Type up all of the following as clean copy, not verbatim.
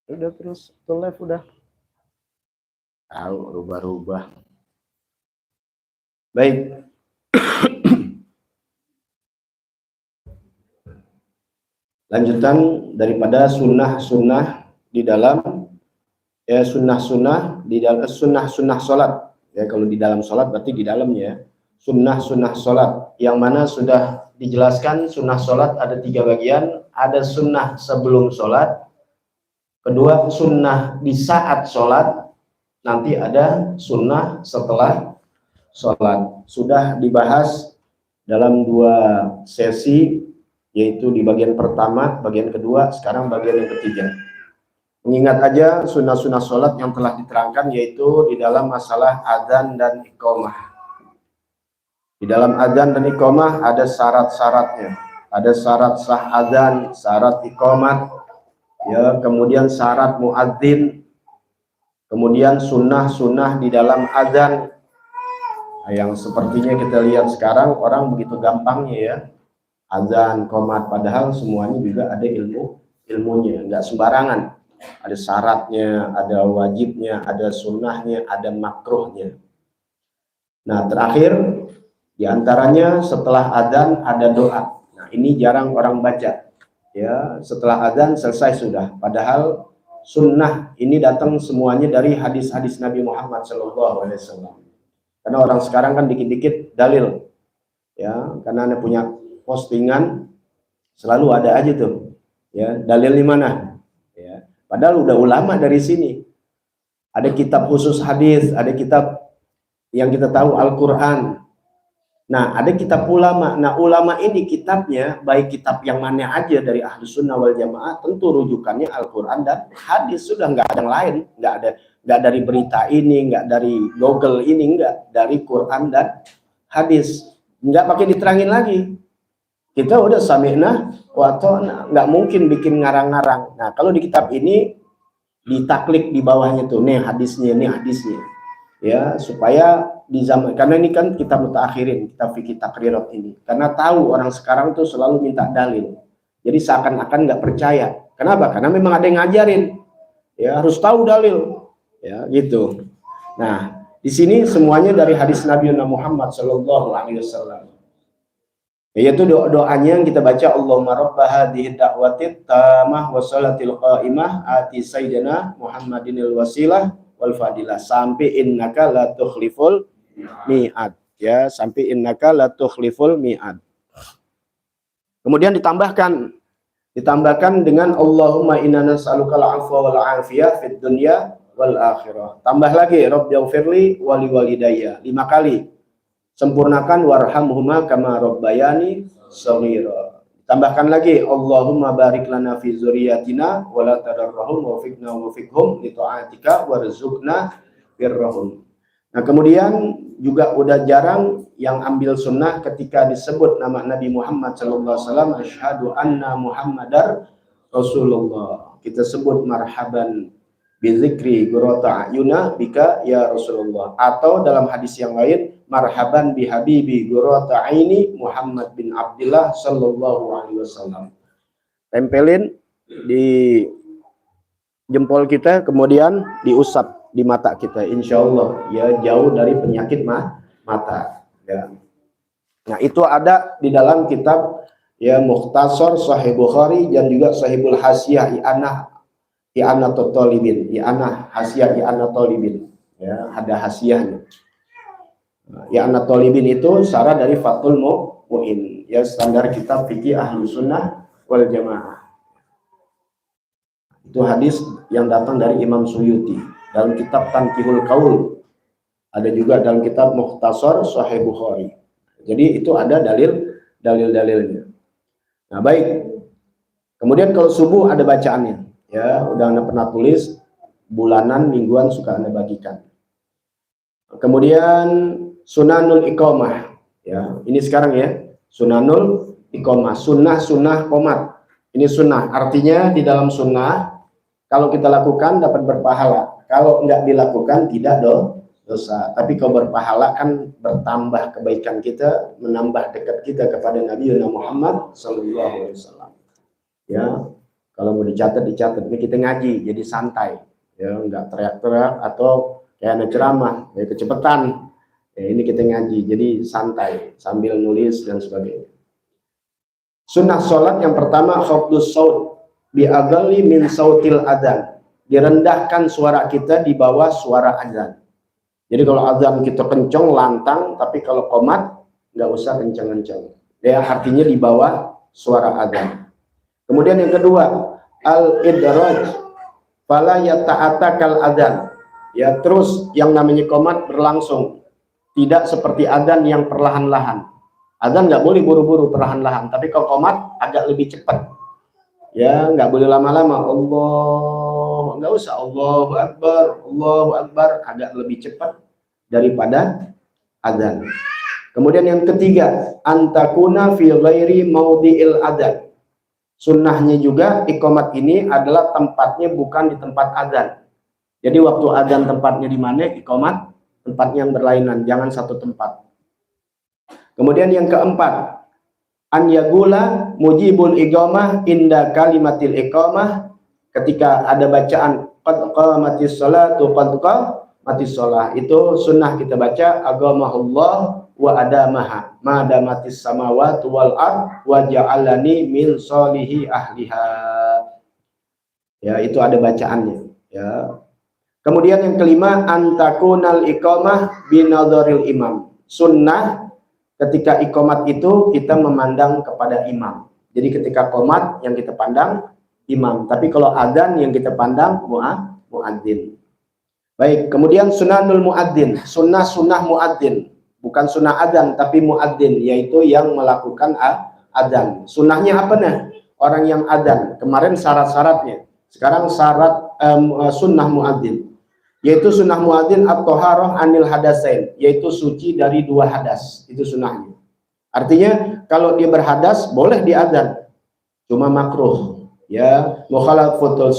Udah terus to live udah. Tahu rubah-rubah. Baik. Lanjutan daripada sunnah-sunnah di dalam sunnah-sunnah di dalam sunnah-sunnah sholat. Ya, kalau di dalam sholat berarti di dalamnya sunnah-sunnah sholat, yang mana sudah dijelaskan sunnah sholat ada 3 bagian. Ada sunnah sebelum sholat, kedua sunnah di saat sholat, nanti ada sunnah setelah sholat. Sudah dibahas dalam 2 sesi, yaitu di bagian pertama, bagian kedua, sekarang bagian yang ketiga. Mengingat aja sunnah-sunnah sholat yang telah diterangkan, yaitu di dalam masalah adzan dan iqamah. Di dalam adzan dan iqamah ada syarat-syaratnya. Ada syarat sah adzan, syarat iqamah, ya, kemudian syarat muadzin, kemudian sunnah-sunnah di dalam adzan. Nah, yang sepertinya kita lihat sekarang orang begitu gampangnya ya, adzan, qomat, padahal semuanya juga ada ilmunya, nggak sembarangan. Ada syaratnya, ada wajibnya, ada sunnahnya, ada makruhnya. Nah, terakhir diantaranya setelah adzan ada doa. Nah, ini jarang orang baca. Ya, setelah adzan selesai sudah. Padahal sunnah ini datang semuanya dari hadis-hadis Nabi Muhammad SAW. Karena orang sekarang kan dikit-dikit dalil. Ya, karena Anda punya postingan selalu ada aja tuh. Ya, dalil di mana? Ya, padahal udah ulama dari sini. Ada kitab khusus hadis, ada kitab yang kita tahu Al-Qur'an. Nah, ada kitab ulama. Nah, ulama ini kitabnya, baik kitab yang mana aja dari Ahlus Sunnah wal Jamaah, tentu rujukannya Al-Quran dan hadis. Sudah nggak ada yang lain, nggak dari berita ini, nggak dari Google ini, nggak dari Quran dan hadis. Nggak pakai diterangin lagi. Kita udah sami'na wa ta'na, nggak mungkin bikin ngarang-ngarang. Nah, kalau di kitab ini ditaklik di bawahnya tuh, nih hadisnya, nih hadisnya. Ya, supaya di zaman, karena ini kan kita mutaakhirin, kita fikih takrirat ini, karena tahu orang sekarang tuh selalu minta dalil, jadi seakan-akan nggak percaya. Kenapa? Karena memang ada yang ngajarin, ya harus tahu dalil, ya gitu. Nah, di sini semuanya dari hadis Nabi Muhammad SAW, yaitu doanya yang kita baca, Allahumma rabba hadhihi da'watit tamah wa salatil qa'imah ati sayyidina Muhammadinil wasilah wal fadilah, sampai innaka la tukhliful mi'ad, ya, sampai innaka la tukhliful mi'ad. Kemudian ditambahkan dengan Allahumma inna nas'alukal afwa wal afiyah fid dunya wal akhirah. Tambah lagi rabbighfirli wali walidayya 5 kali. Sempurnakan warhamhuma kama rabbayani shaghira. Tambahkan lagi Allahumma barik lana fi dzurriyyatina wa la tadarrahum wa fiqna wa fiqhum li ta'atika warzuqna birrahum. Nah, kemudian juga udah jarang yang ambil sunnah ketika disebut nama Nabi Muhammad SAW, asyhadu anna Muhammadar Rasulullah. Kita sebut marhaban bizikri gurata ayuna bika ya Rasulullah. Atau dalam hadis yang lain, marhaban bihabibi gurata aini Muhammad bin Abdullah sallallahu alaihi wasallam. Tempelin di jempol kita, kemudian diusap di mata kita, insya Allah ya jauh dari penyakit mata. Ya. Nah, itu ada di dalam kitab ya Mukhtasar Sahih Bukhari dan juga Sahihul Hasiyah I'anah Tolibin, I'anah Hasiyah I'anah Tolibin. Ya, ada hasiyahnya. I'anah Tolibin itu syarah dari Fathul Mu'in, ya standar kitab fikih Ahlus Sunnah wal Jamaah. Itu hadis yang datang dari Imam Suyuti dalam kitab Tanqihul Qaul, ada juga dalam kitab Mukhtasar Sahih Bukhari. Jadi itu ada dalilnya. Nah, baik. Kemudian kalau subuh ada bacaannya, ya udah Anda pernah tulis, bulanan, mingguan suka Anda bagikan. Kemudian sunanul iqamah, ya ini sekarang ya, sunanul iqamah, sunnah qomat. Ini sunnah, artinya di dalam sunnah kalau kita lakukan dapat berpahala, kalau nggak dilakukan tidak dosa. Tapi kalau berpahala kan bertambah kebaikan kita, menambah dekat kita kepada Nabi Muhammad SAW. Ya, Kalau mau dicatat dicatat. Ini kita ngaji jadi santai, ya nggak teriak-teriak atau kayak ada ceramah, ya kecepatan. Ya, ini kita ngaji jadi santai sambil nulis dan sebagainya. Sunnah sholat yang pertama khafdus saut biagali min sautil adzan. Direndahkan suara kita di bawah suara azan. Jadi kalau azan kita kencang lantang, tapi kalau qomat nggak usah kencang-kencang. Ya artinya di bawah suara azan. Kemudian yang kedua, al-idraj fala yata'atakal adzan. Ya, terus yang namanya qomat berlangsung. Tidak seperti adzan yang perlahan-lahan. Adzan nggak boleh buru-buru perlahan-lahan, tapi kalau qomat agak lebih cepat. Ya, nggak boleh lama-lama. Allah, nggak usah Allahu Akbar, agak lebih cepat daripada adzan. Kemudian yang ketiga, antakuna fi ghairi maudhi'il adzan. Sunnahnya juga iqamat ini adalah tempatnya bukan di tempat adzan. Jadi waktu adzan tempatnya di mana, iqamat tempatnya yang berlainan, jangan satu tempat. Kemudian yang keempat, an yagula mujibul iqamah inda kalimatil iqamah, ketika ada bacaan qad qamatis sholatu qad qamatis shalah, itu sunnah kita baca agamahullah wa adamaha ma damatis samawati wal ard wa ja'alani min sholihi ahliha. Ya, itu ada bacaannya, ya. Kemudian yang kelima, antakunal iqamah binadharil imam. Sunnah ketika iqamat itu kita memandang kepada imam. Jadi ketika qomat yang kita pandang imam, tapi kalau adzan yang kita pandang muadzin. Baik, kemudian sunanul muadzin, sunnah muadzin. Bukan sunnah adzan tapi muadzin, yaitu yang melakukan adzan. Sunnahnya apa nih? Orang yang adzan. Kemarin syarat-syaratnya. Sekarang syarat sunnah muadzin. Yaitu sunnah muadzin at-thaharah anil hadasain, yaitu suci dari dua hadas. Itu sunnahnya. Artinya kalau dia berhadas boleh diadzan. Cuma makruh. Ya, mukhalafatus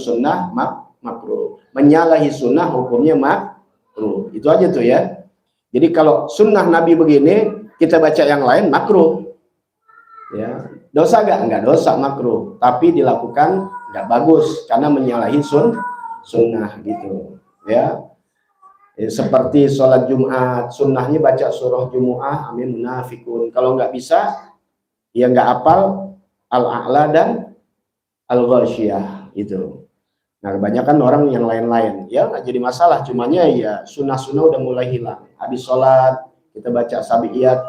sunnah makruh. Menyalahi sunnah hukumnya makruh. Itu aja tuh ya. Jadi kalau sunnah Nabi begini, kita baca yang lain makruh. Ya, dosa enggak dosa, makruh. Tapi dilakukan enggak bagus karena menyalahi sunnah gitu. Ya. Seperti sholat Jumat, sunnahnya baca surah Jumu'ah, amin munafikun. Kalau enggak bisa, ya enggak hafal al-a'la dan al-ghasyiyah itu. Nah, kebanyakan orang yang lain-lain, ya nggak jadi masalah, cumanya ya sunnah-sunnah udah mulai hilang. Habis sholat kita baca sabiyat,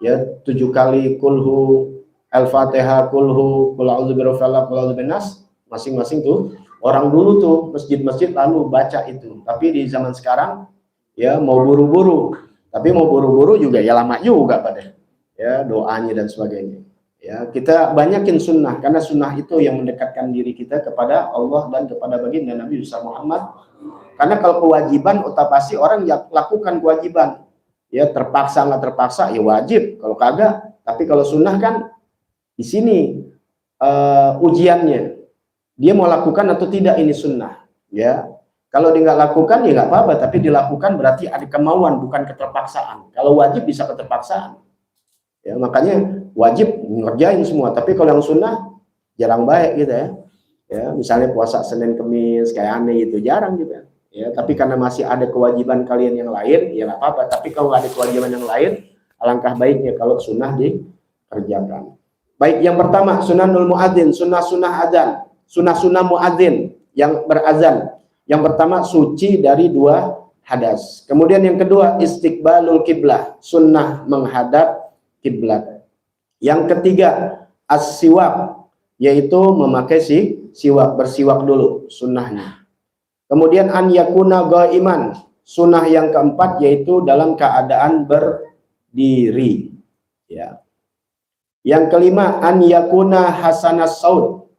ya 7 kali kulhu, al-fatihah, kulhu, qul a'udzu birabbil falaq, qul a'udzu binnas, masing-masing tuh. Orang dulu tuh masjid-masjid lalu baca itu. Tapi di zaman sekarang ya mau buru-buru, tapi mau buru-buru juga ya lama juga pada ya doanya dan sebagainya. Ya, kita banyakin sunnah karena sunnah itu yang mendekatkan diri kita kepada Allah dan kepada baginda Nabi Muhammad. Karena kalau kewajiban pasti orang yang lakukan kewajiban, ya terpaksa nggak terpaksa ya wajib. Kalau kagak, tapi kalau sunnah kan di sini ujiannya, dia mau lakukan atau tidak ini sunnah. Ya, kalau dia nggak lakukan ya nggak apa-apa, tapi dilakukan berarti ada kemauan bukan keterpaksaan. Kalau wajib bisa keterpaksaan. Ya, makanya wajib ngerjain semua, tapi kalau yang sunnah jarang baik gitu ya. Ya, misalnya puasa Senin Kemis kayak aneh itu jarang gitu. Ya, tapi karena masih ada kewajiban kalian yang lain, ya nggak apa-apa. Tapi kalau nggak ada kewajiban yang lain, alangkah baiknya kalau sunnah dikerjakan. Baik, yang pertama sunanul muadzin, sunnah-sunnah adzan, sunnah-sunnah muadzin yang berazan. Yang pertama suci dari dua hadas. Kemudian yang kedua istiqbalul kiblah, sunnah menghadap kiblat. Yang ketiga as-siwak, yaitu memakai siwak, bersiwak dulu sunnahnya. Kemudian an yakuna ghaiman, sunnah yang keempat yaitu dalam keadaan berdiri. Ya. Yang kelima an yakuna hasanas saut,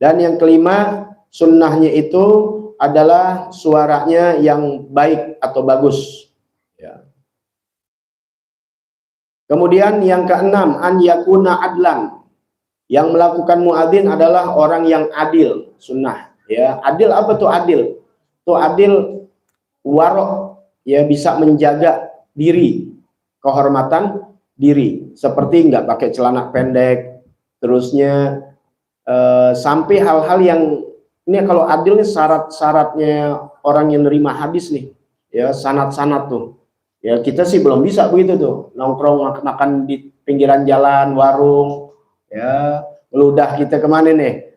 dan yang kelima sunnahnya itu adalah suaranya yang baik atau bagus. Ya. Kemudian yang keenam an yakuna adlan, yang melakukan muadzin adalah orang yang adil, sunnah. Ya, adil apa tuh adil? Tuh adil warok, ya bisa menjaga diri, kehormatan diri, seperti nggak pakai celana pendek, terusnya sampai hal-hal yang ini kalau adil nih syarat-syaratnya orang yang nerima hadis nih, ya sanad-sanad tuh. Ya kita sih belum bisa begitu tuh, nongkrong makan di pinggiran jalan, warung, ya meludah kita kemana nih?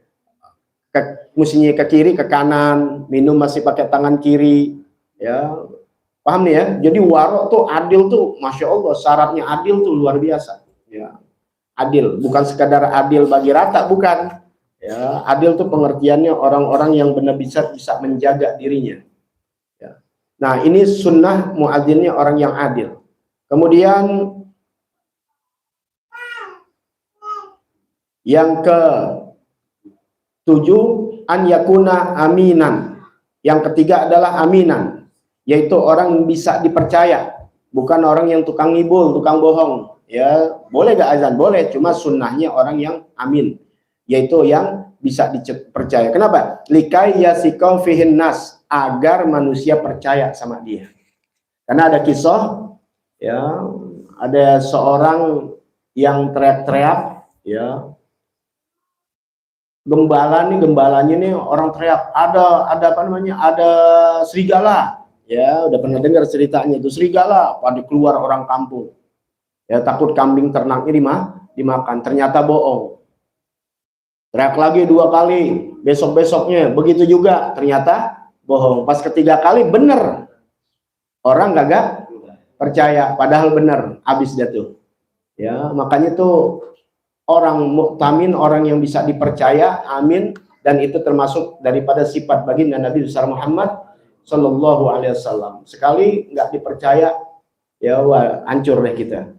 Mestinya ke kiri, ke kanan, minum masih pakai tangan kiri, ya paham nih ya? Jadi warok tuh adil tuh, masya Allah, syaratnya adil tuh luar biasa, ya adil, bukan sekadar adil bagi rata, bukan. Ya, adil itu pengertiannya orang-orang yang benar bisa menjaga dirinya. Ya. Nah, ini sunnah muadzinnya orang yang adil. Kemudian yang ke-7, an yakuna aminan. Yang ketiga adalah aminan, yaitu orang yang bisa dipercaya, bukan orang yang tukang ngibul, tukang bohong. Ya, boleh gak azan? Boleh, cuma sunnahnya orang yang amin, yaitu yang bisa dipercaya. Kenapa? Likai yasikau fihin nas, agar manusia percaya sama dia. Karena ada kisah, ya, ada seorang yang teriak-teriak, ya, gembalanya nih orang teriak, ada apa namanya, ada serigala, ya, udah pernah dengar ceritanya itu serigala, pada keluar orang kampung, ya, takut kambing ternaknya dimakan, ternyata bohong. Teriak lagi 2 kali, besok-besoknya begitu juga, ternyata bohong. Pas ketiga kali bener, orang gak percaya, padahal bener, habis dia tuh. Ya, makanya tuh orang muktamin, orang yang bisa dipercaya, amin, dan itu termasuk daripada sifat baginda Nabi besar Muhammad Sallallahu Alaihi Wasallam. Sekali nggak dipercaya, ya wah, hancur deh kita.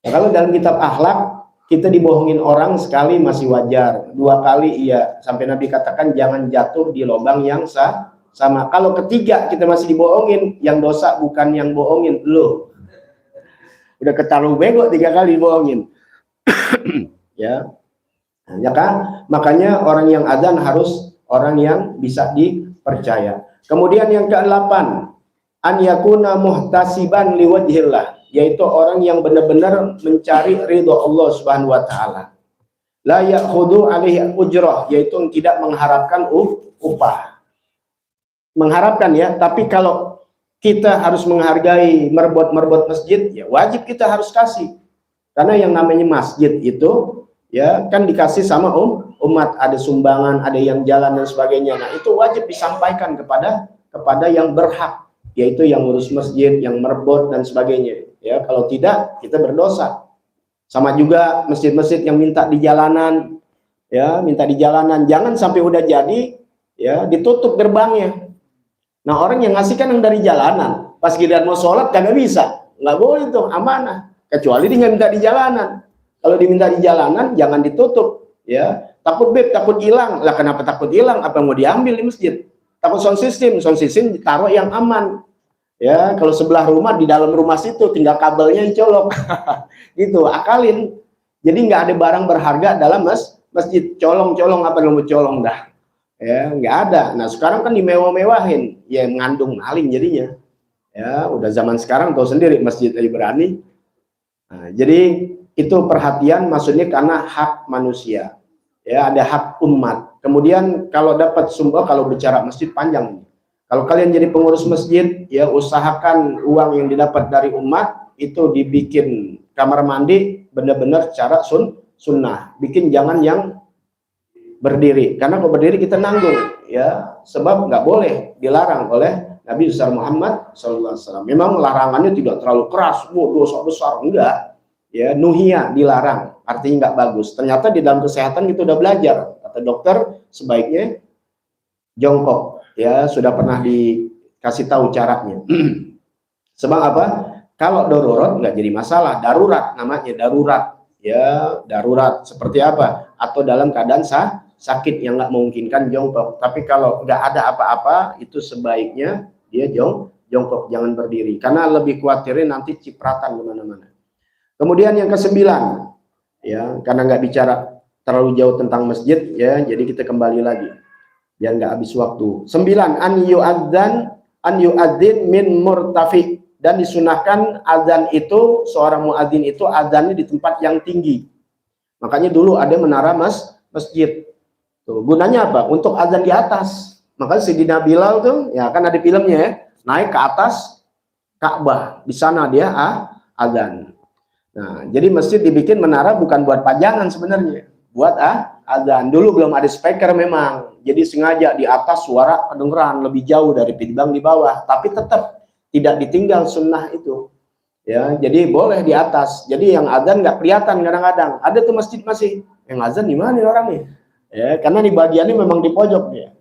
Nah, kalau dalam kitab akhlak, kita dibohongin orang sekali masih wajar, 2 kali iya, sampai Nabi katakan jangan jatuh di lubang yang sama. Kalau ketiga kita masih dibohongin, yang dosa bukan yang bohongin, lo udah ketaruh bego 3 kali dibohongin. Ya, ya kan? Makanya orang yang adzan harus orang yang bisa dipercaya. Kemudian yang ke-8, an yakuna muhtasiban liwajhillah, yaitu orang yang benar-benar mencari ridho Allah Subhanahu wa taala. La ya'khudhu alaihi ujrah, yaitu tidak mengharapkan upah. Mengharapkan ya, tapi kalau kita harus menghargai merbot masjid, ya wajib kita harus kasih. Karena yang namanya masjid itu ya kan dikasih sama umat, ada sumbangan, ada yang jalan dan sebagainya. Nah, itu wajib disampaikan kepada yang berhak, yaitu yang ngurus masjid, yang merbot dan sebagainya. Ya, kalau tidak kita berdosa. Sama juga masjid-masjid yang minta di jalanan, ya, minta di jalanan, jangan sampai udah jadi ya ditutup gerbangnya. Nah, orang yang ngasih kan yang dari jalanan, pas giliran mau sholat kagak bisa, nggak boleh tuh, amanah. Kecuali dia minta di jalanan. Kalau diminta di jalanan jangan ditutup, ya. Takut takut hilang. Lah kenapa takut hilang? Apa mau diambil di masjid? Takut sound system ditaruh yang aman. Ya, kalau sebelah rumah, di dalam rumah situ tinggal kabelnya yang colok. Gitu, akalin. Jadi nggak ada barang berharga dalam masjid. Colong-colong apa yang mau colong dah. Ya, nggak ada. Nah, sekarang kan dimewah-mewahin, ya mengandung maling jadinya. Ya, udah zaman sekarang tahu sendiri masjid aja berani. Nah, jadi itu perhatian, maksudnya karena hak manusia, ya ada hak umat. Kemudian kalau dapat sumber, kalau bicara masjid panjang. Kalau kalian jadi pengurus masjid, ya usahakan uang yang didapat dari umat itu dibikin kamar mandi benar-benar secara sunnah. Bikin jangan yang berdiri, karena kalau berdiri kita nanggung, ya sebab nggak boleh, dilarang oleh Nabi besar Muhammad SAW. Memang larangannya tidak terlalu keras, dosa besar, enggak. Ya, nuhia, dilarang, artinya nggak bagus. Ternyata di dalam kesehatan kita udah belajar, kata dokter sebaiknya jongkok. Ya, sudah pernah dikasih tahu caranya. Sebab apa? Kalau darurat nggak jadi masalah, darurat namanya, darurat. Ya, darurat seperti apa? Atau dalam keadaan sakit yang nggak memungkinkan jongkok. Tapi kalau nggak ada apa-apa, itu sebaiknya dia jongkok, jangan berdiri. Karena lebih khawatirnya nanti cipratan kemana-mana. Kemudian yang ke-9, ya, karena nggak bicara terlalu jauh tentang masjid, ya, jadi kita kembali lagi, biar nggak habis waktu. 9, an yu'adzin min murtafi, dan disunahkan azan itu, seorang muadzin itu azannya di tempat yang tinggi. Makanya dulu ada menara masjid. Tuh, gunanya apa? Untuk azan di atas. Makanya Sayyidina Bilal tuh, ya kan ada filmnya ya, naik ke atas Ka'bah. Di sana dia azan. Nah, jadi masjid dibikin menara bukan buat pajangan sebenarnya, buat azan. Dulu belum ada speaker memang. Jadi sengaja di atas suara kedengeran lebih jauh dari timbang di bawah, tapi tetap tidak ditinggal sunnah itu. Ya, jadi boleh di atas. Jadi yang azan nggak kelihatan kadang-kadang. Ada tuh masjid masih yang azan di mana orang nih? Ya, karena di bagiannya memang di pojok dia.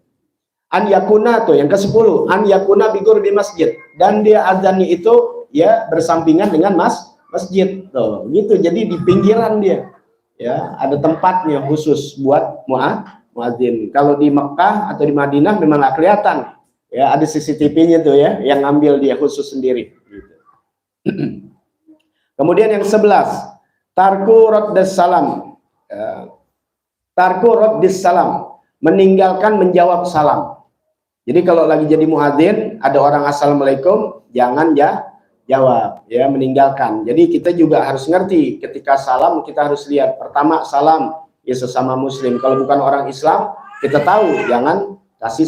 An yakuna tuh yang ke-10, an yakuna bigur di masjid, dan dia azannya itu ya bersampingan dengan masjid tuh. Gitu. Jadi di pinggiran dia. Ya, ada tempatnya khusus buat muadzin. Kalau di Mekah atau di Madinah memang nggak kelihatan. Ya, ada CCTV-nya tuh ya, yang ngambil dia khusus sendiri gitu. Kemudian yang 11, tarku raddus salam. Tarku raddus salam, meninggalkan menjawab salam. Jadi kalau lagi jadi muadzin, ada orang assalamualaikum, jangan jawab, ya, meninggalkan. Jadi kita juga harus ngerti, ketika salam kita harus lihat, pertama salam ya sesama muslim. Kalau bukan orang Islam, kita tahu jangan kasih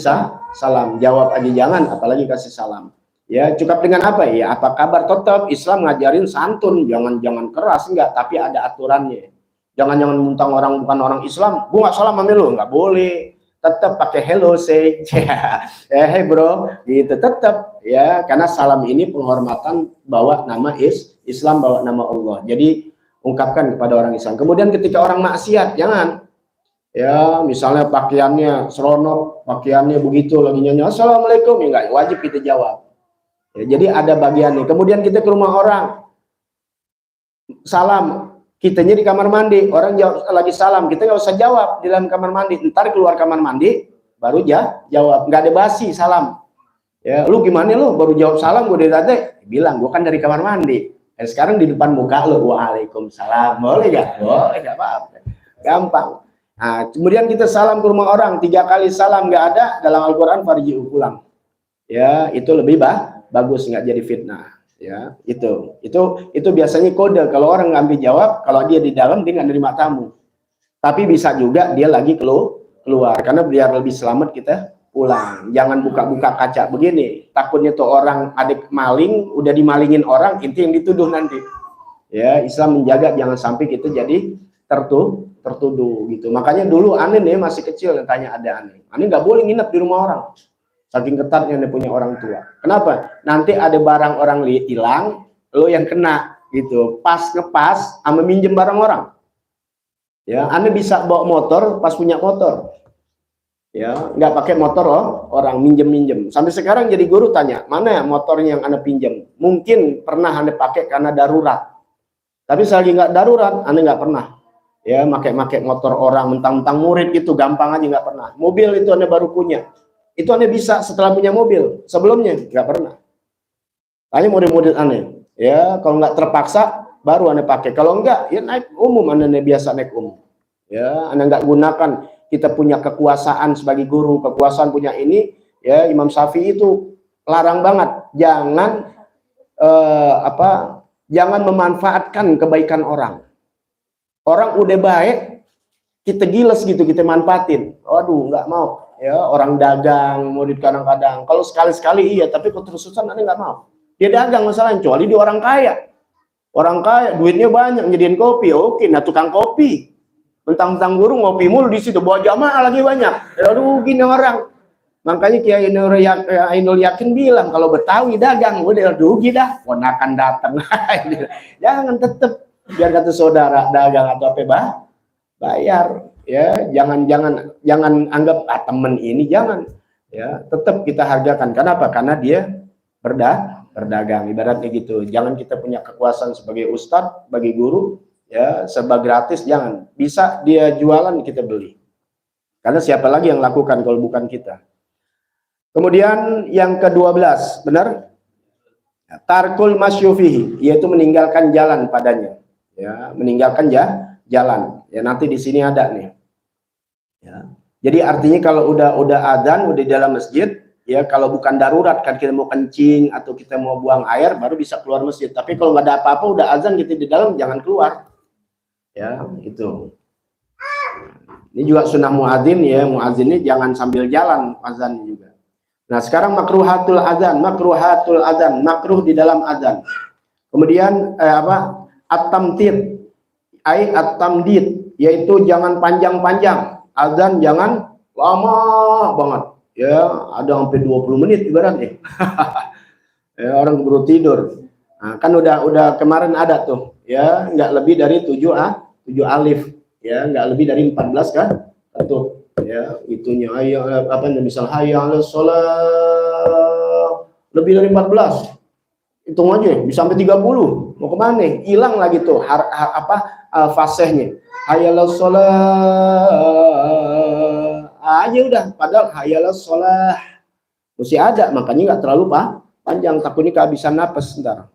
salam, jawab aja jangan, apalagi kasih salam. Ya, cukup dengan apa ya? Apa kabar, tetap Islam ngajarin santun, jangan keras, enggak, tapi ada aturannya. Jangan muntang orang bukan orang Islam, gua nggak salam sama lu, nggak boleh. Tetap pakai hello say, hey bro, gitu tetap ya, karena salam ini penghormatan, bawa nama Islam, bawa nama Allah. Jadi ungkapkan kepada orang Islam. Kemudian ketika orang maksiat, jangan ya, misalnya pakaiannya seronok, pakaiannya begitu, lagi nyanyi assalamualaikum, ya nggak wajib kita jawab. Ya, jadi ada bagiannya. Kemudian kita ke rumah orang, salam. Kitanya di kamar mandi, orang lagi salam, kita nggak usah jawab di dalam kamar mandi. Ntar keluar kamar mandi, baru jawab. Nggak ada basi salam. Ya, lu gimana lu baru jawab salam, gue dari tadi bilang, gue kan dari kamar mandi. Sekarang di depan muka lu, waalaikumsalam. Boleh nggak? Boleh, nggak apa-apa. Gampang. Nah, kemudian kita salam ke rumah orang, 3 kali salam nggak ada, dalam Al-Quran farji'u, pulang. Ya, itu lebih bagus, nggak jadi fitnah. Ya, itu biasanya kode kalau orang ngambil jawab, kalau dia di dalam dia nggak nerima tamu. Tapi bisa juga dia lagi keluar, karena biar lebih selamat kita pulang. Jangan buka-buka kaca begini, takutnya tuh orang adik maling, udah dimalingin orang, itu yang dituduh nanti. Ya, Islam menjaga jangan sampai kita jadi tertuduh gitu. Makanya dulu aneh nih masih kecil, tanya ada aneh nggak boleh nginep di rumah orang. Saking ketatnya dia punya orang tua. Kenapa? Nanti ada barang orang hilang, lo yang kena gitu. Pas ngepas sama minjem barang orang. Ya, Anda bisa bawa motor pas punya motor. Ya, nggak pakai motor orang minjem. Sampai sekarang jadi guru tanya, mana ya motornya yang Anda pinjam? Mungkin pernah Anda pakai karena darurat. Tapi selagi nggak darurat, Anda nggak pernah. Ya, pakai motor orang, mentang-mentang murid itu gampang aja nggak pernah. Mobil itu Anda baru punya. Itu Anda bisa setelah punya mobil, sebelumnya nggak pernah. Hanya model-model aneh. Ya, kalau nggak terpaksa, baru Anda pakai. Kalau nggak, ya naik umum, Anda biasa naik umum. Ya, Anda nggak gunakan, kita punya kekuasaan sebagai guru, kekuasaan punya ini, ya Imam Syafi'i itu larang banget. Jangan memanfaatkan kebaikan orang. Orang udah baik, kita giles gitu, kita manfaatin. Aduh, nggak mau. Ya, orang dagang, murid kadang-kadang. Kalau sekali-sekali iya, tapi kalau terus-terusan Anda nggak mau. Dia dagang masalahnya, kecuali dia orang kaya. Orang kaya, duitnya banyak, nyediain kopi. Oke, nah tukang kopi. Mentang-mentang guru ngopi mulu di situ, bawa jamaah lagi banyak. Aduh, gini orang. Makanya Kiai Ainul Yakin bilang, kalau Betawi dagang, udah rugi dah. Ponakan datang. Jangan tetep, biar kata saudara dagang atau apa, bayar. Ya, jangan anggap temen ini, jangan. Ya, tetap kita hargakan. Kenapa? Karena dia berdagang, ibaratnya gitu. Jangan kita punya kekuasaan sebagai ustadz, bagi guru, ya serba gratis, jangan. Bisa dia jualan, kita beli. Karena siapa lagi yang lakukan kalau bukan kita. Kemudian yang ke-12, benar? Tarkul masyufihi, yaitu meninggalkan jalan padanya. Ya, meninggalkan jalan. Ya, nanti di sini ada nih. Ya. Jadi artinya kalau udah adzan, udah di dalam masjid, ya kalau bukan darurat kan kita mau kencing atau kita mau buang air baru bisa keluar masjid. Tapi kalau nggak ada apa-apa udah azan kita di dalam, jangan keluar. Ya, itu. Ini juga sunnah muadzin ya, muadzin ini jangan sambil jalan azan juga. Nah, sekarang makruhatul adzan, makruh di dalam adzan. Kemudian at-tamtid, at-tamdid, yaitu jangan panjang-panjang. Adzan jangan lama banget. Ya, ada hampir 20 menit ibaratnya. Ya, orang baru tidur. Nah, kan udah kemarin ada tuh, ya, nggak lebih dari 7 alif, ya, nggak lebih dari 14 kan? Tuh, ya, itunya misal hayya 'alas shalah lebih dari 14. Hitung aja bisa sampai 30. Mau kemana? Hilang lagi tuh fasihnya. Hayya 'alas shalah aja udah, padahal hayya 'alas shalah mesti ada, makanya nggak terlalu panjang, takutnya kehabisan napas ntar.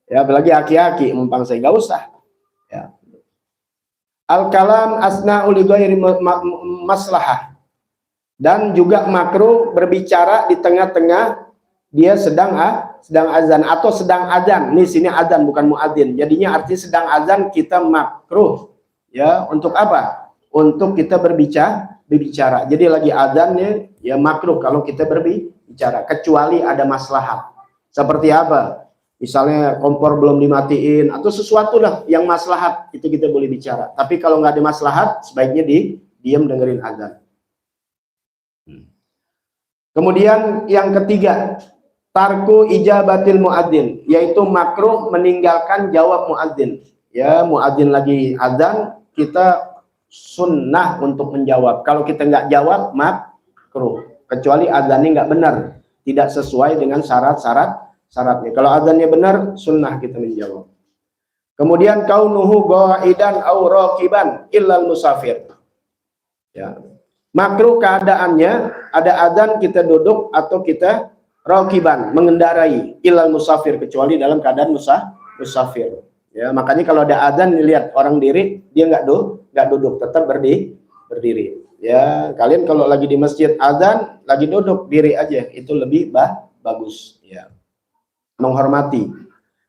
Ya, apalagi aki-aki mumpang saya nggak usah. Ya. Al-kalam asna'u li ghairi maslahah. Dan juga makruh berbicara di tengah-tengah dia sedang azan atau sedang azan. Ini sini azan bukan muadzin. Jadinya arti sedang azan kita makruh. Ya, untuk apa? Untuk kita berbicara. Jadi lagi azannya ya makruh kalau kita berbicara, kecuali ada maslahat. Seperti apa? Misalnya kompor belum dimatiin atau sesuatu lah yang maslahat, itu kita boleh bicara. Tapi kalau nggak ada maslahat, sebaiknya diam dengerin azan. Kemudian yang ketiga, tarku ijabatil muadzin, yaitu makruh meninggalkan jawab muadzin. Ya, muadzin lagi azan, kita sunnah untuk menjawab. Kalau kita nggak jawab, makruh. Kecuali azannya nggak benar, tidak sesuai dengan syaratnya. Kalau azannya benar, sunnah kita menjawab. Kemudian kaunuhu qaidan aw raqiban illal musafir. Ya. Makruh keadaannya ada adzan kita duduk atau kita raqiban mengendarai, illal musafir, kecuali dalam keadaan musafir. Ya, makanya kalau ada adzan lihat orang diri, dia nggak duduk, tetap berdiri. Ya, kalian kalau lagi di masjid adzan lagi duduk, diri aja, itu lebih bagus ya. Menghormati.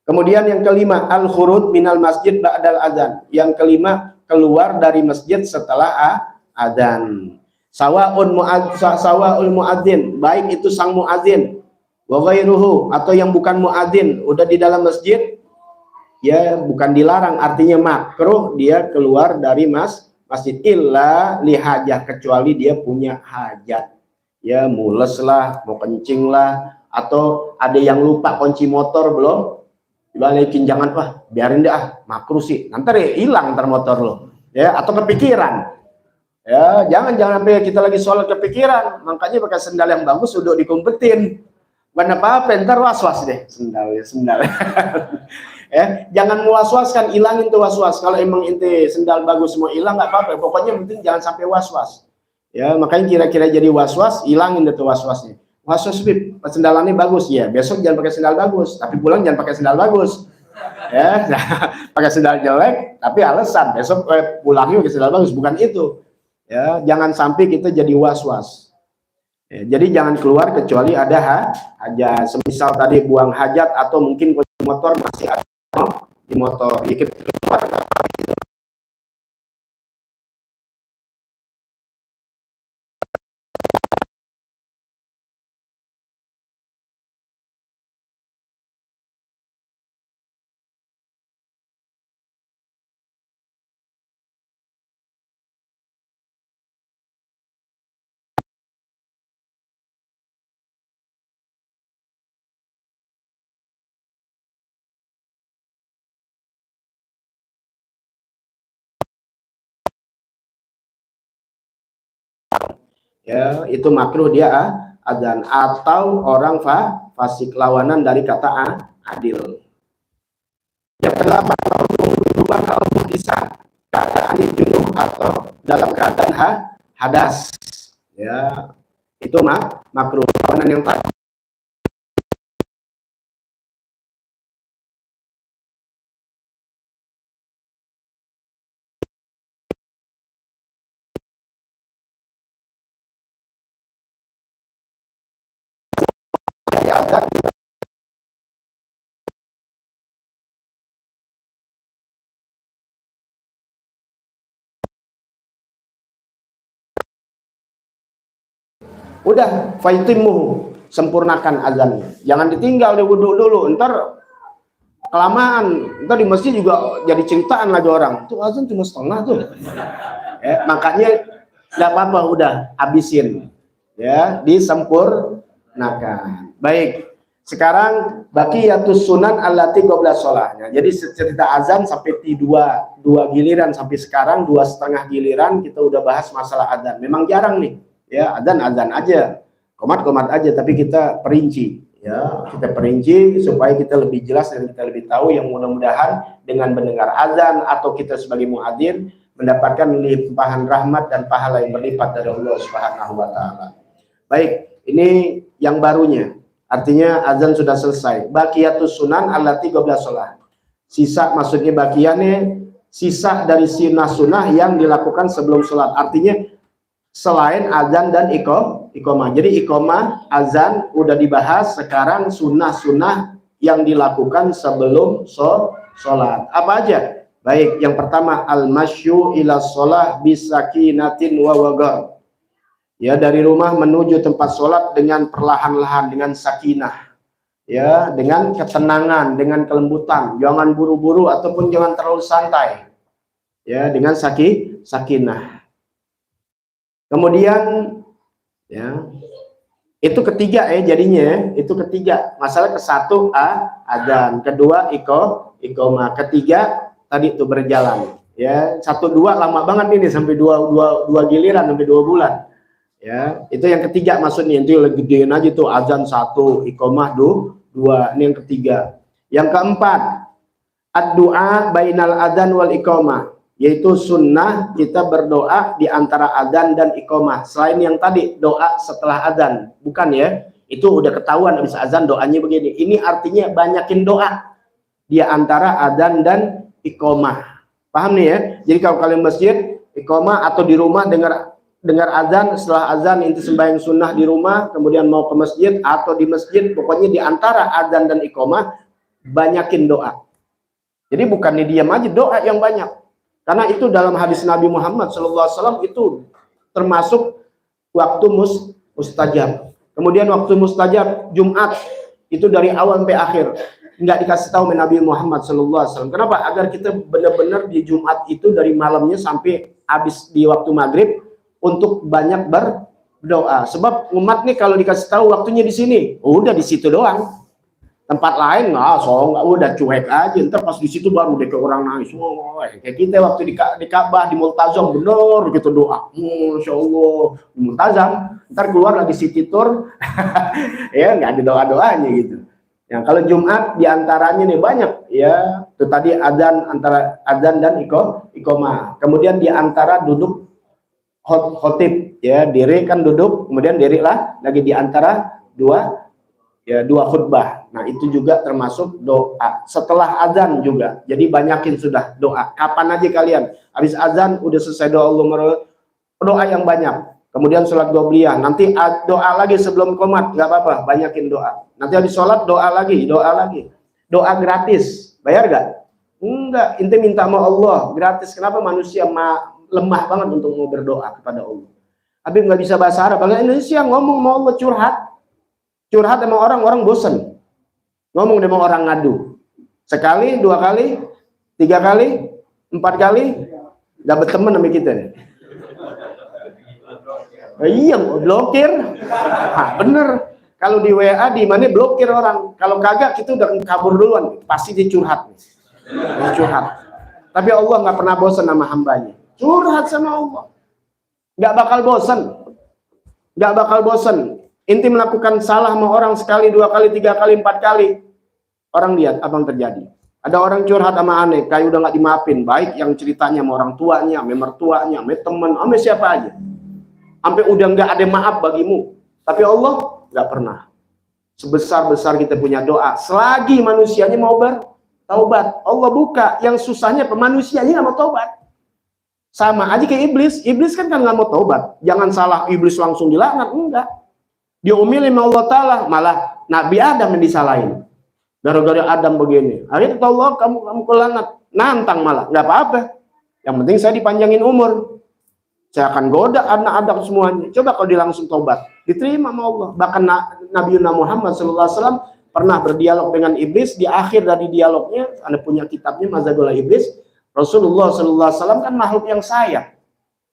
Kemudian yang kelima, al-khuruj minal masjid ba'dal adzan. Yang kelima, keluar dari masjid setelah adzan. Sawa'ul muadzin, baik itu sang muadzin wa ghairuhu atau yang bukan muadzin, udah di dalam masjid ya bukan dilarang, artinya makruh dia keluar dari masjid illa lihajah, kecuali dia punya hajat. Ya, mules lah, mau kencing lah, atau ada yang lupa kunci motor belum dibalikin, jangan, wah biarin deh makruh sih, nanti hilang ntar motor lo. Ya, atau kepikiran. Ya, jangan sampai kita lagi sholat kepikiran, makanya pakai sendal yang bagus udah dikumpetin. Bukan apa-apa, ntar was-was deh sendal. Ya, jangan was-waskan, hilangin tuh was-was. Kalau emang inti sendal bagus mau hilang nggak apa-apa, pokoknya penting jangan sampai was-was. Ya, makanya kira-kira jadi was-was, hilangin tuh was-wasnya. Was-was sendalannya bagus ya, besok jangan pakai sendal bagus, tapi pulang jangan pakai sendal bagus. Ya, pakai sendal jelek, tapi alasan besok pulangnya pakai sendal bagus, bukan itu. Ya, jangan sampai kita jadi was-was. Ya, jadi jangan keluar kecuali ada hajat. Semisal tadi buang hajat atau mungkin kunci motor masih ada di motor, ya kita keluar. Ya, itu makruh dia adzan, atau orang fasik, lawanan dari kata adil. Yang kedelapan, berubah kalau bisa keadaan junub atau dalam keadaan hadas. Ya, itu makruh. Lawanan yang tadi adzan Udah, faitimuhu, sempurnakan azannya. Jangan ditinggal di wudhu dulu, ntar kelamaan, ntar di masjid juga jadi ceritaan lagi orang. Tuh azan cuma setengah tuh. Makanya nggak apa-apa, udah habisin. Ya, disempurnakan. Baik. Sekarang baqiyatus sunan allati qabla sholahnya. Jadi cerita azan sampai dua giliran sampai sekarang 2,5 giliran kita udah bahas masalah azan. Memang jarang nih. Ya, azan aja, komat aja, tapi kita perinci, ya, kita perinci supaya kita lebih jelas dan kita lebih tahu, yang mudah-mudahan dengan mendengar azan atau kita sebagai muadzin mendapatkan limpahan rahmat dan pahala yang berlipat dari Allah Subhanahu wa taala. Baik, ini yang barunya. Artinya azan sudah selesai. Baqiyatus sunan allati qabla shalah. Sisa, maksudnya baqiyannya sisa dari sunnah-sunnah yang dilakukan sebelum sholat. Artinya selain azan dan iqamah. Jadi iqamah, azan udah dibahas, sekarang sunnah-sunnah yang dilakukan sebelum sholat. Apa aja? Baik, yang pertama al-masyu ila sholah bisakinatin wa wagar. Ya, dari rumah menuju tempat sholat dengan perlahan-lahan, dengan sakinah. Ya, dengan ketenangan, dengan kelembutan. Jangan buru-buru ataupun jangan terlalu santai. Ya, dengan sakinah. Kemudian ya, itu ketiga jadinya, itu ketiga. Masalah ke-1 adzan, kedua iqamah, ketiga tadi itu berjalan. Ya, 1, 2 lama banget ini sampai dua giliran sampai 2 bulan. Ya, itu yang ketiga maksudnya. Itu yang gedein aja tuh, adzan 1, iqamah 2, ini yang ketiga. Yang keempat, ad-du'a bainal adzan wal iqamah. Yaitu sunnah kita berdoa di antara adzan dan iqamah. Selain yang tadi doa setelah adzan, bukan ya? Itu udah ketahuan habis azan doanya begini. Ini artinya banyakin doa di antara adzan dan iqamah. Paham nih ya? Jadi kalau kalian masjid, iqamah atau di rumah dengar azan, setelah azan inti sembahyang sunnah di rumah, kemudian mau ke masjid atau di masjid, pokoknya di antara adzan dan iqamah banyakin doa. Jadi bukannya diam aja, doa yang banyak. Karena itu dalam hadis Nabi Muhammad SAW itu termasuk waktu mustajab. Kemudian waktu mustajab Jumat itu dari awal sampai akhir. Nggak dikasih tahu Nabi Muhammad SAW. Kenapa? Agar kita benar-benar di Jumat itu dari malamnya sampai habis di waktu maghrib untuk banyak berdoa. Sebab umat nih kalau dikasih tahu waktunya di sini, udah di situ doang. Tempat lain nggak udah cuek aja, ntar pas di situ baru deh ke orang nangis. Kayak kita waktu di Ka'bah, di Multazam, bener gitu doa, Masya Allah, di Multazam, ntar keluar lagi city tour, ya nggak ada doa-doanya gitu. Ya, kalau Jumat diantaranya nih banyak, ya itu tadi adzan, antara adzan dan iqamah. Kemudian diantara duduk khotib, ya diri kan duduk, kemudian dirilah lagi diantara dua khutbah. Nah itu juga termasuk doa setelah azan juga. Jadi banyakin sudah doa. Kapan aja kalian habis azan udah selesai doa yang banyak. Kemudian sholat qobliyah, nanti doa lagi sebelum qomat, nggak apa-apa, banyakin doa. Nanti habis sholat doa lagi. Doa gratis, bayar nggak? Enggak, inti minta sama Allah gratis. Kenapa? Manusia lemah banget untuk mau berdoa kepada Allah. Habib nggak bisa bahasa Arab, bahasa Indonesia ngomong sama Allah, curhat sama orang bosen. Ngomong sama orang ngadu. Sekali, 2 kali, 3 kali, 4 kali, gak berteman sama kita. Iya, blokir. Bener. Kalau di WA di mana blokir orang. Kalau kagak kita udah kabur duluan. Pasti dia curhat. Tapi Allah nggak pernah bosan sama hambanya. Curhat sama Allah. Nggak bakal bosan. Inti melakukan salah sama orang sekali, 2 kali, 3 kali, 4 kali. Orang lihat apa yang terjadi. Ada orang curhat sama aneh, kayak udah nggak dimaafin. Baik yang ceritanya sama orang tuanya, sama mertuanya, sama temen, sama siapa aja. Sampai udah nggak ada maaf bagimu. Tapi Allah nggak pernah. Sebesar-besar kita punya doa, selagi manusianya mau bertaubat, Allah buka. Yang susahnya manusianya nggak mau taubat. Sama aja kayak iblis. Iblis kan nggak mau taubat. Jangan salah iblis langsung dilaknat, enggak. Diomelin sama Allah Ta'ala, malah Nabi Adam yang disalahin. Gara-gara Adam begini. Akhirnya Allah kamu kelaknat, nantang malah, nggak apa-apa. Yang penting saya dipanjangin umur. Saya akan goda anak-anak semuanya. Coba kalau dia langsung tobat, diterima sama Allah. Bahkan Nabi Muhammad SAW pernah berdialog dengan iblis. Di akhir dari dialognya, Anda punya kitabnya Mazhabul Iblis. Rasulullah SAW kan makhluk yang sayang.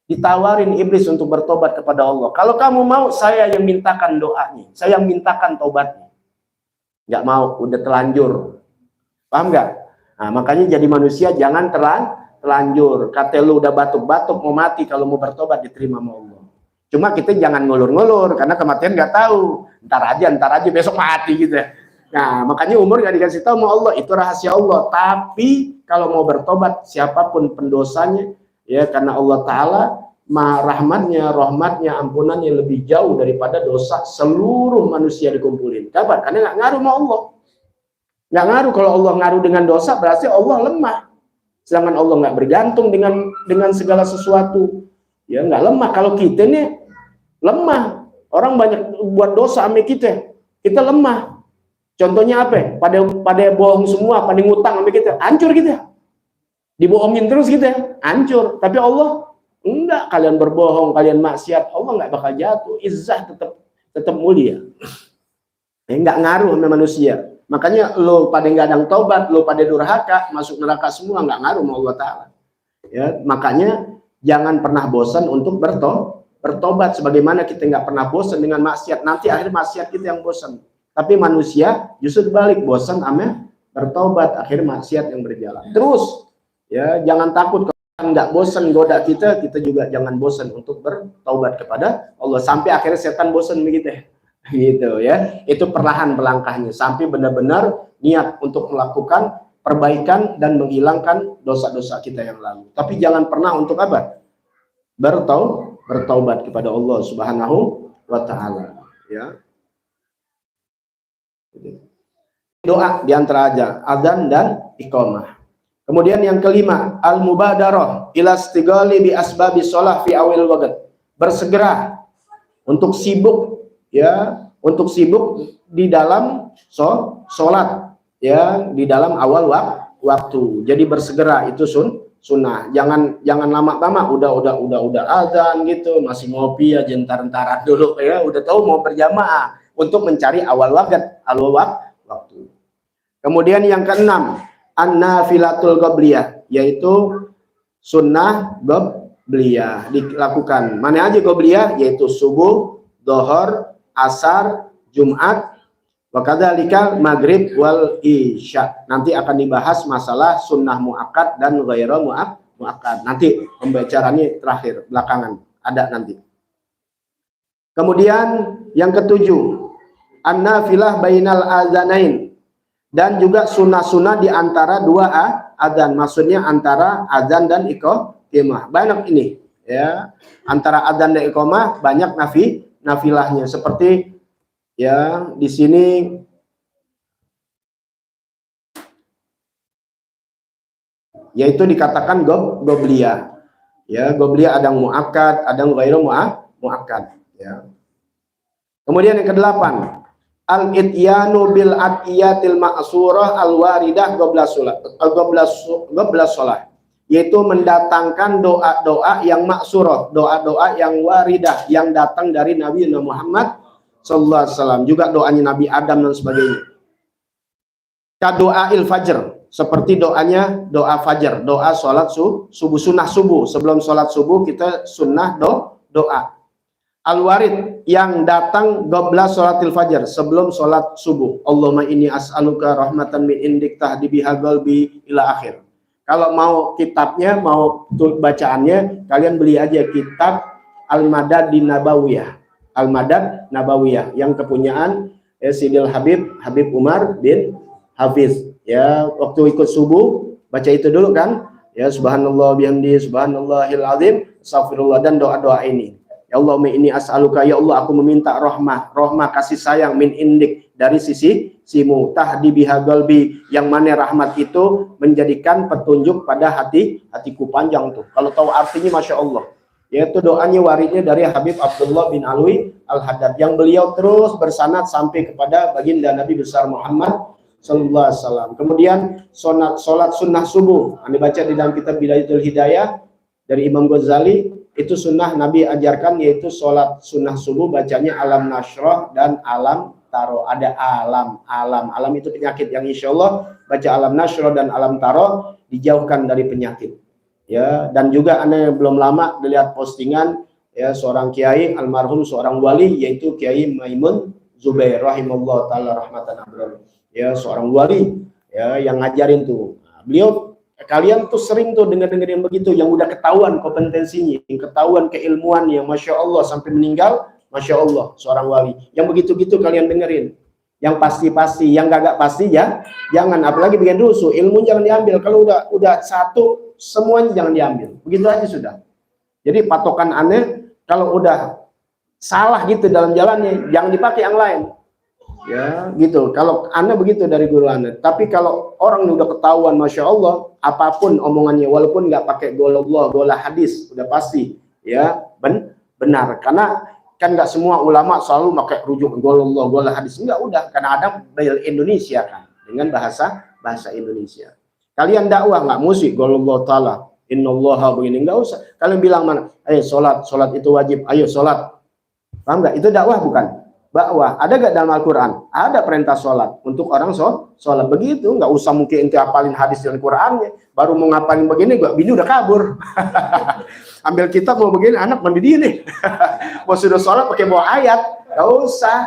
Ditawarin iblis untuk bertobat kepada Allah. Kalau kamu mau, saya yang mintakan doanya, saya yang mintakan tobatnya. Nggak mau, udah telanjur. Paham nggak? Nah, makanya jadi manusia jangan telanjur. Kata lu udah batuk-batuk mau mati, kalau mau bertobat diterima sama Allah. Cuma kita jangan ngulur-ngulur, karena kematian nggak tahu. Ntar aja besok mati gitu. Nah, makanya umur nggak dikasih tahu sama Allah, itu rahasia Allah. Tapi kalau mau bertobat, siapapun pendosanya, ya karena Allah Ta'ala rahmatnya, rahmatnya, ampunannya lebih jauh daripada dosa seluruh manusia dikumpulin. Kapan? Karena nggak ngaruh sama Allah. Nggak ngaruh. Kalau Allah ngaruh dengan dosa, berarti Allah lemah. Sedangkan Allah nggak bergantung dengan segala sesuatu. Ya nggak lemah. Kalau kita nih lemah. Orang banyak buat dosa sama kita lemah. Contohnya apa? Pada bohong semua, pada ngutang sama kita, hancur kita. Dibohongin terus kita, hancur. Tapi Allah enggak. Kalian berbohong, kalian maksiat, Allah nggak bakal jatuh. Izzah tetap mulia. Nggak ngaruh sama manusia. Makanya lo pada nggak ada taubat, lo pada durhaka, masuk neraka semua, nggak ngaruh sama Allah Ta'ala. Ya, makanya jangan pernah bosan untuk bertobat. Sebagaimana kita nggak pernah bosan dengan maksiat, nanti akhir maksiat kita yang bosan. Tapi manusia justru balik, bosan sama bertobat, akhir maksiat yang berjalan. Terus, ya jangan takut kalau nggak bosan goda kita juga jangan bosan untuk bertobat kepada Allah. Sampai akhirnya setan bosan begitu. Gitu ya, itu perlahan melangkahnya sampai benar-benar niat untuk melakukan perbaikan dan menghilangkan dosa-dosa kita yang lalu. Tapi jangan pernah untuk apa? Bertaubat kepada Allah Subhanahu wa Ta'ala. Ya. Doa diantara aja adzan dan iqamah. Kemudian yang kelima, al-mubadarah ila istighali bi asbabi shalah fi awil waqt. Bersegera untuk sibuk, ya, untuk sibuk di dalam sholat, ya, di dalam awal waktu. Jadi bersegera itu sunnah. Jangan lama-lama udah azan gitu, masih ngopi ya, jentar-jentaran dulu ya, udah tahu mau berjamaah untuk mencari awal waktu. Kemudian yang keenam, an-nafilatul qabliyah, yaitu sunnah qabliyah dilakukan. Mana aja qabliyah? Yaitu subuh, dhuhur, asar, Jumat, wakadzalika maghrib wal isya. Nanti akan dibahas masalah sunnah muakkad dan ghairu muakkad. Nanti pembicaranya terakhir, belakangan ada nanti. Kemudian yang ketujuh, an-nafilah bainal azanain, dan juga sunnah-sunnah di antara dua adzan. Maksudnya antara adzan dan iqamah. Banyak ini, ya. Antara adzan dan iqamah banyak nafilahnya, seperti ya di sini yaitu dikatakan gobliyah. Ya, gobliyah ada yang muakkad, ada yang ghairu muakkad, ya. Kemudian yang kedelapan, al-ityanu bil atiyatil ma'surah al-waridah qabla shalah, yaitu mendatangkan doa-doa yang maksurah, doa-doa yang waridah, yang datang dari Nabi Muhammad SAW, juga doanya Nabi Adam dan sebagainya. Kadoa il-fajr, seperti doanya doa fajar, doa sholat subuh, sunnah subuh. Sebelum sholat subuh kita sunnah doa. Al-warid, yang datang qabla sholatil fajar, sebelum sholat subuh. Allahumma inni as'aluka rahmatan min indik tahdi biha qalbi ila akhir. Kalau mau kitabnya, mau bacaannya, kalian beli aja kitab Al-Madad Nabawiyah. Al-Madad Nabawiyah yang kepunyaan Sidil Habib Umar bin Hafiz. Ya, waktu ikut subuh baca itu dulu kan? Ya, subhanallah bihamdi, subhanallahil azim, astagfirullah, dan doa-doa ini. Ya Allah, ini as'aluka, ya Allah, aku meminta rahmah kasih sayang min indik, dari sisimu, tahdi biha qalbi, yang mana rahmat itu menjadikan petunjuk pada hatiku. Panjang tuh. Kalau tahu artinya masya Allah. Yaitu doanya waridnya dari Habib Abdullah bin Alwi Al-Haddad, yang beliau terus bersanad sampai kepada baginda Nabi besar Muhammad sallallahu alaihi wasallam. Kemudian sholat sunnah subuh, Anda baca di dalam kitab Bidayatul Hidayah dari Imam Ghazali, itu sunnah Nabi ajarkan, yaitu sholat sunnah subuh bacanya alam nasroh dan alam taro. Ada alam itu penyakit, yang insya Allah baca alam nasroh dan alam taro dijauhkan dari penyakit. Ya, dan juga aneh belum lama dilihat postingan ya seorang kiai almarhum, seorang wali, yaitu Kiai Maimun Zubair rahimahullah taala rahmatan abrar. Ya, seorang wali ya yang ngajarin tuh. Nah, beliau, kalian tuh sering tuh dengar-dengar yang begitu, yang udah ketahuan kompetensinya, yang ketahuan keilmuannya, masya Allah sampai meninggal, masya Allah seorang wali. Yang begitu-gitu kalian dengerin. Yang pasti-pasti, yang gak pasti ya jangan, apalagi bikin rusuh. Ilmu jangan diambil. Kalau udah satu, semuanya jangan diambil. Begitu aja sudah. Jadi patokan aneh, kalau udah salah gitu dalam jalannya, jangan dipakai yang lain. Ya, gitu. Kalau aneh begitu dari guru aneh. Tapi kalau orang udah ketahuan, masya Allah, apapun omongannya, walaupun nggak pakai golallah, golah hadis, udah pasti ya benar. Karena kan nggak semua ulama selalu pakai rujuk golallah, golah hadis. Enggak, udah. Karena ada bahasa Indonesia kan, dengan bahasa Indonesia. Kalian dakwah nggak musik golallah taala, innallaha begini, nggak usah. Kalian bilang mana? Ayo sholat itu wajib. Ayo sholat. Paham nggak? Itu dakwah bukan? Dakwah. Ada gak dalam Al-Quran? Ada perintah sholat untuk orang sholat. Begitu, nggak usah mungkin ente apalin hadis dan Qurannya. Baru mau ngapalin begini, bini udah kabur. Ambil kitab mau begini, anak mandi nih. Mau sudah sholat pakai bawa ayat, nggak usah.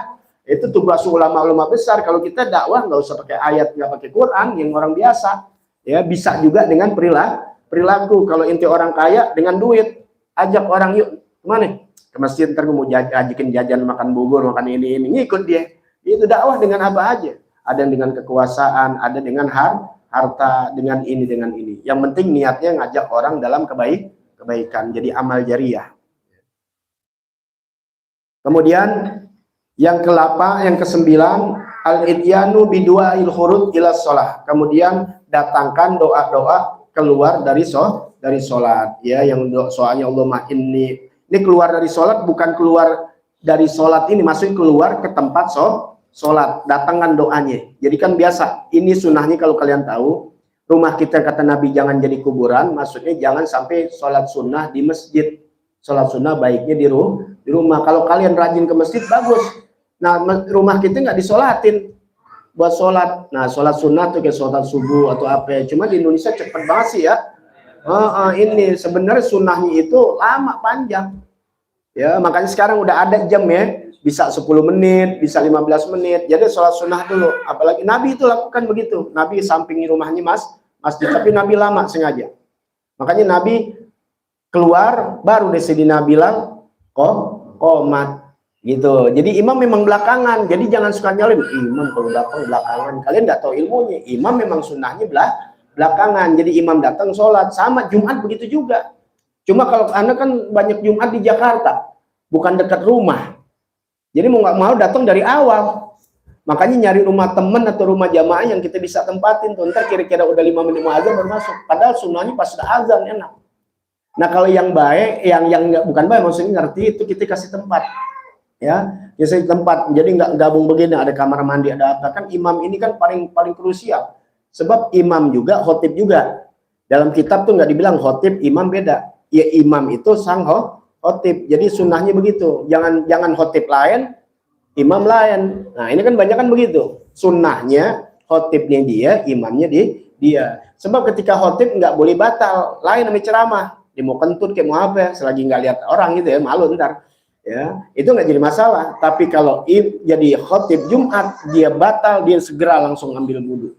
Itu tugas ulama-ulama besar. Kalau kita dakwah nggak usah pakai ayat, nggak pakai Quran, yang orang biasa. Ya, bisa juga dengan perilaku. Kalau ente orang kaya dengan duit, ajak orang yuk kemana? Ke masjid, ntar gue mau ajakin jajan, makan bubur, makan ini ngikut dia. Itu dakwah dengan apa aja. Ada dengan kekuasaan, ada dengan harta, dengan ini. Yang penting niatnya ngajak orang dalam kebaikan. Jadi amal jariah. Kemudian yang ke-8, yang ke-9, al-idyanu bidu'ail khurud ila sholah. Kemudian datangkan doa-doa keluar dari sholat. Ya, yang soalnya Allahumma ini keluar dari sholat, bukan keluar dari sholat ini, maksudnya keluar ke tempat sholat, datangkan doanya. Jadi kan biasa, ini sunnahnya kalau kalian tahu, rumah kita kata Nabi jangan jadi kuburan, maksudnya jangan sampai sholat sunnah di masjid. Sholat sunnah baiknya di rumah. Kalau kalian rajin ke masjid, bagus. Nah, rumah kita nggak disolatin buat sholat. Nah, sholat sunnah tuh kayak sholat subuh atau apa. Cuma di Indonesia cepet banget sih ya. Ini sebenarnya sunnahnya itu lama panjang ya, makanya sekarang udah ada jam ya, bisa 10 menit, bisa 15 menit. Jadi sholat sunnah dulu, apalagi Nabi itu lakukan begitu. Nabi sampingi rumahnya masjid, tapi Nabi lama sengaja. Makanya Nabi keluar baru deh Sayyidina Bilal qomat gitu. Jadi imam memang belakangan, jadi jangan suka nyalin imam kalau belakangan. Kalian nggak tahu ilmunya. Imam memang sunnahnya belakangan, jadi imam datang sholat. Sama Jumat begitu juga. Cuma kalau Anda kan banyak Jumat di Jakarta, bukan dekat rumah, jadi mau nggak mau datang dari awal. Makanya nyari rumah teman atau rumah jamaah yang kita bisa tempatin tuh. Ntar kira-kira udah 5 menit mau azan baru masuk, padahal sunnahnya pas udah azan enak. Nah kalau yang baik, yang bukan baik maksudnya ngerti, itu kita kasih tempat ya, kasih tempat. Jadi nggak gabung begini, ada kamar mandi, ada apa. Kan imam ini kan paling krusial. Sebab imam juga, khotib juga. Dalam kitab tuh nggak dibilang khotib, imam beda. Ya imam itu sang khotib. Jadi sunnahnya begitu. Jangan khotib lain, imam lain. Nah ini kan banyak kan begitu. Sunnahnya khotibnya dia, imamnya dia. Sebab ketika khotib nggak boleh batal. Lain namanya ceramah. Dia mau kentut kayak mau apa, selagi nggak lihat orang gitu ya, malu ntar. Ya, itu nggak jadi masalah. Tapi kalau jadi khotib Jumat, dia batal, dia segera langsung ambil wudhu.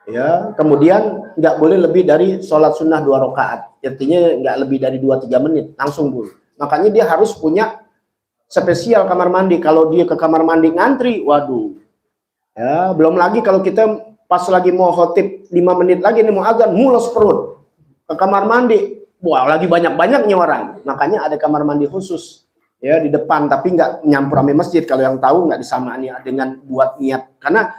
Ya, kemudian nggak boleh lebih dari sholat sunnah 2 rakaat, artinya nggak lebih dari 2-3 menit langsung dulu. Makanya dia harus punya spesial kamar mandi. Kalau dia ke kamar mandi ngantri, waduh ya, belum lagi kalau kita pas lagi mau khotib 5 menit lagi nih mau azan, mules perut ke kamar mandi, wah lagi banyak-banyaknya orang. Makanya ada kamar mandi khusus ya di depan, tapi nggak nyampur sama masjid. Kalau yang tahu nggak disamain dengan buat niat, karena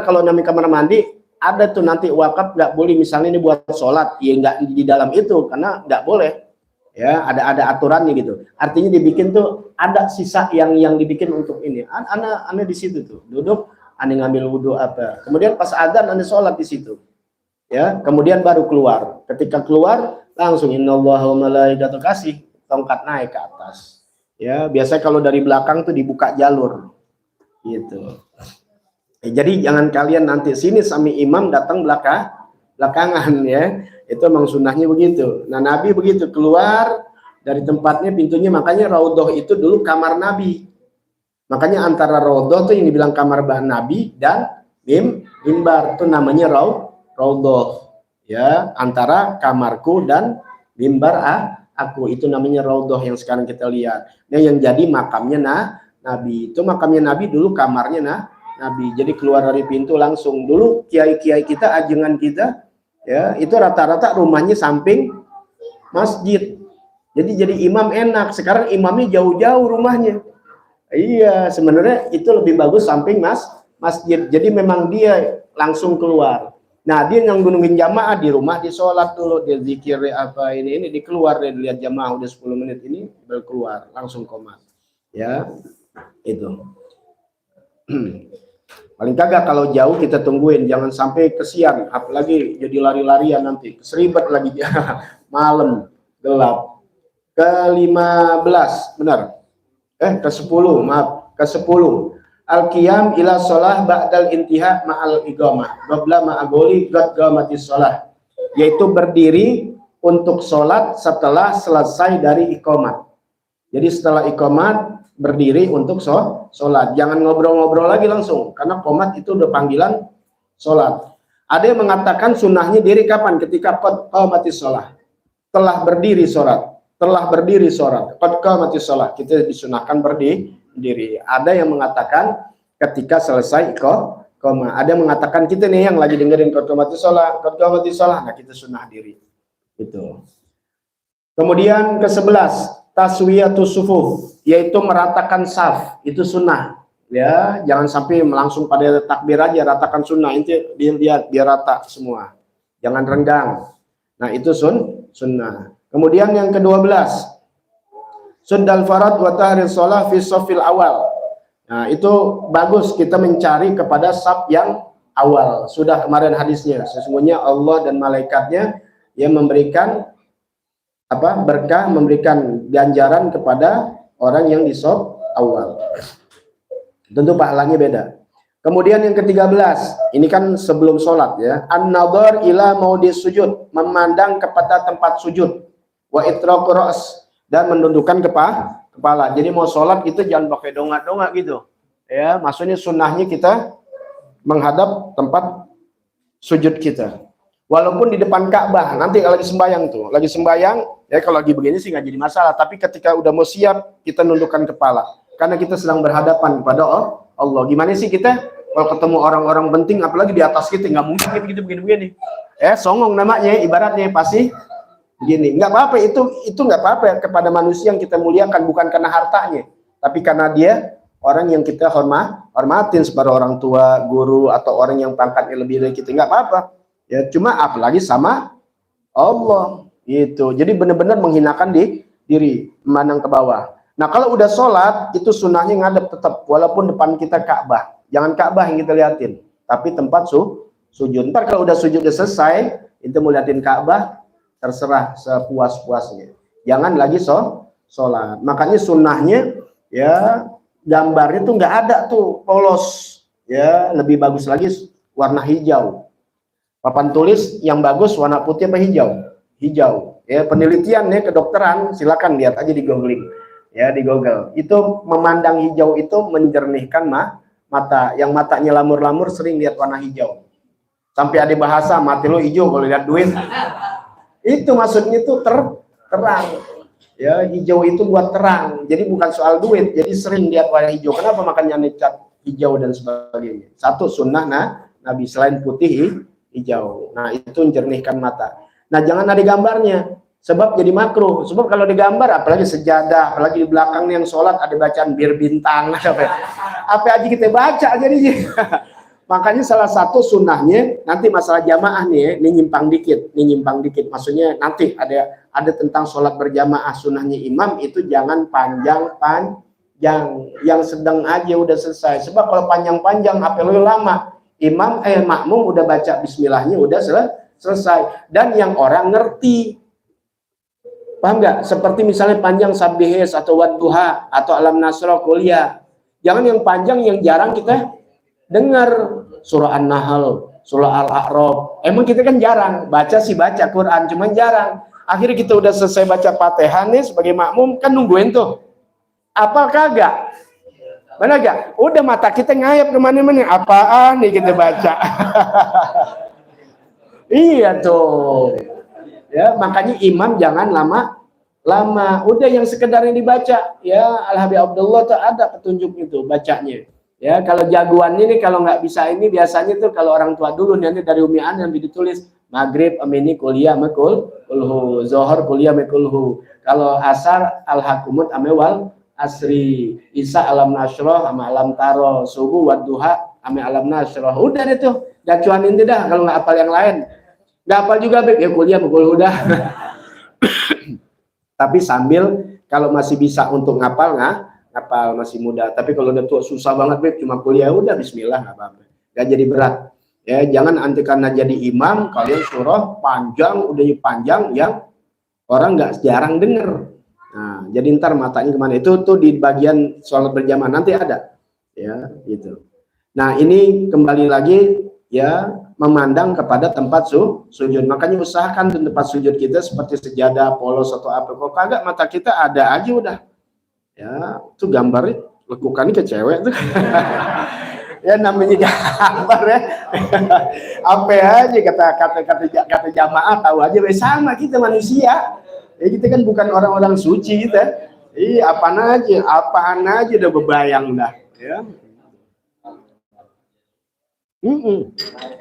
kalau namanya kamar mandi ada tuh nanti wakaf, nggak boleh misalnya ini buat sholat, ya nggak di dalam itu, karena nggak boleh ya, ada aturannya gitu. Artinya dibikin tuh ada sisa yang dibikin untuk ini. Anda di situ tuh duduk, Anda ngambil wudhu apa, kemudian pas adzan Anda sholat di situ ya, kemudian baru keluar. Ketika keluar langsung innallaha wa malaikatahu, kasih tongkat naik ke atas. Ya, biasanya kalau dari belakang tuh dibuka jalur. Gitu. Jadi jangan kalian nanti sini sami imam datang belakangan ya. Itu memang sunnahnya begitu. Nah, Nabi begitu keluar dari tempatnya, pintunya, makanya raudhah itu dulu kamar Nabi. Makanya antara raudhah tuh yang dibilang kamar Nabi dan mimbar itu namanya raudhah. Ya, antara kamarku dan mimbar aku itu namanya raudhah yang sekarang kita lihat. Nah, yang jadi makamnya Nabi. Itu makamnya Nabi dulu kamarnya Nabi. Jadi keluar dari pintu langsung. Dulu kiai-kiai kita, ajengan kita, ya itu rata-rata rumahnya samping masjid. Jadi imam enak. Sekarang imamnya jauh-jauh rumahnya. Iya, sebenarnya itu lebih bagus samping masjid. Jadi memang dia langsung keluar. Nah, dia yang gunungin jamaah di rumah, di sholat dulu, dia zikir apa ini di keluar, dia lihat jamaah udah 10 menit ini baru keluar, langsung komat. Ya, itu. Paling kagak kalau jauh kita tungguin, jangan sampai kesian, apalagi jadi lari-larian nanti, keseribet lagi malam gelap. Ke-15, benar. Ke-10, maaf, ke-10. Al-qiyam ila sholah ba'dal intiha ma'al iqamah qabla ma'agoli qamati sholah, yaitu berdiri untuk sholat setelah selesai dari iqamat. Jadi setelah iqamat berdiri untuk sholat, jangan ngobrol-ngobrol lagi langsung, karena qomat itu udah panggilan sholat. Ada yang mengatakan sunnahnya diri kapan? Ketika qamati sholah, telah berdiri sholat, qad qamati sholah, kita disunahkan berdiri. Ada yang mengatakan ketika selesai iqamah. Ada yang mengatakan kita nih yang lagi dengerin qad qamati sholah, nah kita sunnah diri. Itu. Kemudian ke-11, taswiyatus sufuf, yaitu meratakan saf, itu sunnah. Ya, jangan sampai langsung pada takbir aja, ratakan sunnah, inti dilihat biar rata semua. Jangan renggang. Nah, itu sunnah. Kemudian yang ke-12, sunnal farad wa tahrir shalah fi shafil awal. Nah, itu bagus kita mencari kepada saf yang awal. Sudah kemarin hadisnya, sesungguhnya Allah dan malaikatnya yang memberikan berkah, memberikan ganjaran kepada orang yang di shaf awal. Tentu pahalanya beda. Kemudian yang ke-13, ini kan sebelum sholat ya, an-nadhar ila maudis sujud, memandang kepada tempat sujud, wa itraqu ra's, dan menundukkan kepala. Jadi mau sholat itu jangan pakai dongak-dongak gitu. Ya, maksudnya sunnahnya kita menghadap tempat sujud kita. Walaupun di depan Ka'bah, nanti kalau lagi sembahyang ya kalau lagi begini sih nggak jadi masalah. Tapi ketika udah mau siap, kita nundukkan kepala, karena kita sedang berhadapan kepada Allah. Gimana sih kita kalau ketemu orang-orang penting, apalagi di atas kita, nggak mungkin gitu begini. Songong namanya, ibaratnya pasti begini. Nggak apa-apa, itu nggak apa-apa kepada manusia yang kita muliakan, bukan karena hartanya, tapi karena dia orang yang kita hormatin seperti orang tua, guru, atau orang yang pangkatnya lebih dari kita, nggak apa-apa. Ya, cuma apalagi sama Allah gitu. Jadi benar-benar menghinakan diri, memandang ke bawah. Nah, kalau udah sholat itu sunnahnya ngadep tetap, walaupun depan kita Ka'bah. Jangan Ka'bah yang kita liatin, tapi tempat sujud. Ntar kalau udah sujud udah selesai, itu mau liatin Ka'bah, terserah sepuas-puasnya. Jangan lagi sholat. Makanya sunnahnya ya gambarnya tuh nggak ada tuh polos. Ya, lebih bagus lagi warna hijau. Papan tulis yang bagus warna putih apa hijau? Hijau. Ya, penelitian ya kedokteran, silakan lihat aja di googling. Ya, di Google. Itu memandang hijau itu menjernihkan mata. Yang matanya lamur-lamur sering lihat warna hijau. Sampai ada bahasa mati lo hijau kalau lihat duit. Itu maksudnya itu terang. Ya, hijau itu buat terang. Jadi bukan soal duit. Jadi sering lihat warna hijau. Kenapa makanya cat hijau dan sebagainya? Satu sunnah Nabi, selain putih hijau. Nah, itu menjernihkan mata. Nah, jangan ada gambarnya. Sebab jadi makruh. Sebab kalau digambar, apalagi sejadah, apalagi di belakangnya yang sholat ada bacaan bir bintang, apa aja kita baca jadinya. Makanya salah satu sunnahnya nanti masalah jamaah nih, ini nyimpang dikit. Maksudnya nanti ada tentang sholat berjamaah, sunnahnya imam itu jangan panjang-panjang, yang sedang aja udah selesai. Sebab kalau panjang-panjang, apa lu lama, makmum udah baca bismillahnya udah selesai, dan yang orang ngerti. Paham nggak? Seperti misalnya panjang Sabbihis atau Wadduha atau Alam Nasra kuliah. Jangan yang panjang yang jarang kita dengar. Surah An-Nahl, surah Al-A'raf. Emang kita kan jarang baca sih, baca Quran cuman jarang. Akhirnya kita udah selesai baca Fatihah nih sebagai makmum, kan nungguin tuh. Apal kagak? Mana gak? Udah mata kita ngayap kemana-mana. Apaan nih kita baca? Iya tuh. Ya, makanya imam jangan lama. Udah yang sekedar yang dibaca. Ya, Al-Habib Abdullah tuh ada petunjuk itu bacanya. Ya, kalau jagoannya nih kalau nggak bisa ini biasanya tuh kalau orang tua dulu nanti dari Umian yang ditulis maghrib amini kuliah mekul kulhu, zohor kuliah mekulhu. Kalau asar al-hakumut amewal asri, isa alam nasroh sama alam taro, subuh wadduha ame alam nasroh. Udah deh tuh, gacuan ini dah kalau nggak apal yang lain. Nggak apal juga Beb, ya kuliah mekul udah. Tapi sambil kalau masih bisa untuk ngapal ngapal masih muda, tapi kalau udah tua susah banget Beb, cuma kuliah udah bismillah nggak apa-apa, nggak jadi berat ya. Jangan nanti karena jadi imam kalian surah panjang, udah panjang yang orang nggak jarang denger. Nah jadi ntar matanya kemana, itu tuh di bagian sholat berjamaah nanti ada ya gitu. Nah ini kembali lagi ya, memandang kepada tempat sujud. Makanya usahakan tempat sujud kita seperti sejadah, polos atau apa. Kok kagak mata kita ada aja udah. Ya, itu gambarnya lekukannya ke cewek tuh. Ya namanya gambar ya. Apa aja kata jamaah tahu aja, sama kita manusia. Ya kita kan bukan orang-orang suci kita. Iya, apaan aja udah bebayang dah, ya.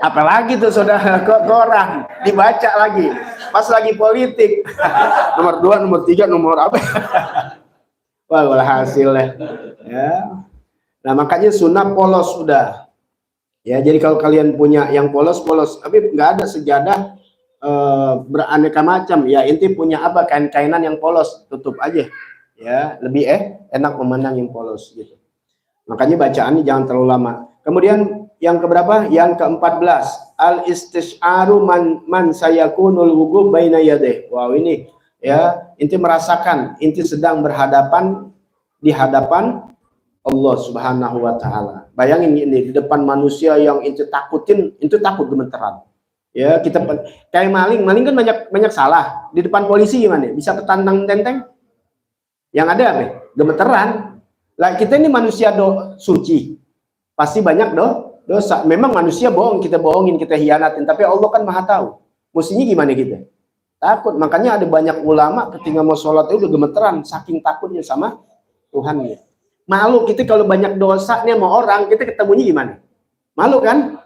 Apalagi tuh saudara orang dibaca lagi pas lagi politik. Nomor 2, nomor 3, nomor apa? Wah, hasilnya ya. Nah makanya sunnah polos sudah ya. Jadi kalau kalian punya yang polos, tapi nggak ada sejadah beraneka macam ya, inti punya apa, kain-kainan yang polos, tutup aja ya, lebih enak memandang yang polos gitu. Makanya bacaannya jangan terlalu lama. Kemudian yang keberapa? Yang ke-14, al istisyaru man sayakunul wugub baina yadeh. Wow, ini ya, inti merasakan inti sedang di hadapan Allah Subhanahu wa taala. Bayangin ini di depan manusia yang inti takutin, inti takut gemeteran. Ya, kita kayak maling kan banyak salah. Di depan polisi gimana? Bisa ketantang tenteng? Yang ada apa? Gemeteran. Lah kita ini manusia suci. Pasti banyak dosa. Memang manusia bohong, kita bohongin, kita hianatin, tapi Allah kan Maha tahu. Mestinya gimana kita? Takut. Makanya ada banyak ulama ketika mau sholat itu udah gemeteran saking takutnya sama Tuhan ya. Malu kita kalau banyak dosanya sama orang, kita ketemunya gimana? Malu kan?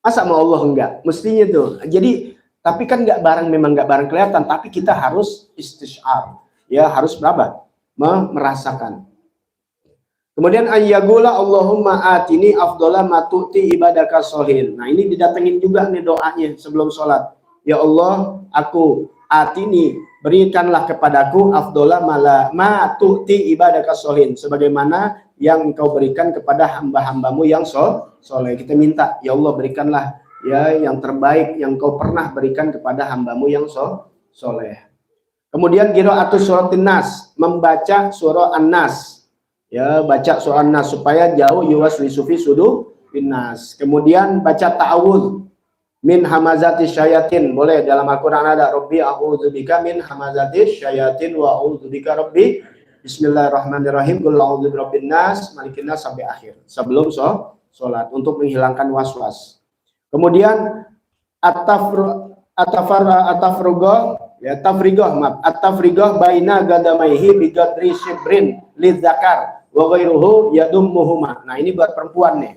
Masa sama Allah enggak? Mestinya tuh. Jadi tapi kan memang nggak bareng kelihatan, tapi kita harus istisyar. Ya, harus berapa? Merasakan. Kemudian ayyagula Allahumma atini afdola matuti ibadaka sohin. Nah ini didatengin juga nih doanya sebelum sholat. Ya Allah, aku atini, berikanlah kepadaku afdola matuti ibadaka sohin, sebagaimana yang engkau berikan kepada hamba-hambamu yang soleh. Kita minta, ya Allah berikanlah ya yang terbaik yang engkau pernah berikan kepada hambamu yang soleh. Kemudian qiraatus suratin nas, membaca surah An-Nas. Ya, baca surah An-Nas supaya jauh yuwaswisu fi sudurinnas. Kemudian baca ta'awudz min hamazati syayatin. Boleh, dalam Al-Qur'an ada Rabbi a'udzubika min hamazati syayatin wa a'udzubika Rabbi. Bismillahirrahmanirrahim. Qul a'udzu birabbin nas, malikin nas sampai akhir. Sebelum sholat untuk menghilangkan was-was. Kemudian at-tafriqah baina gadamaihi bi qadri shibrin lidzakar wa ghairuhu yadummuhuma. Nah, ini buat perempuan nih.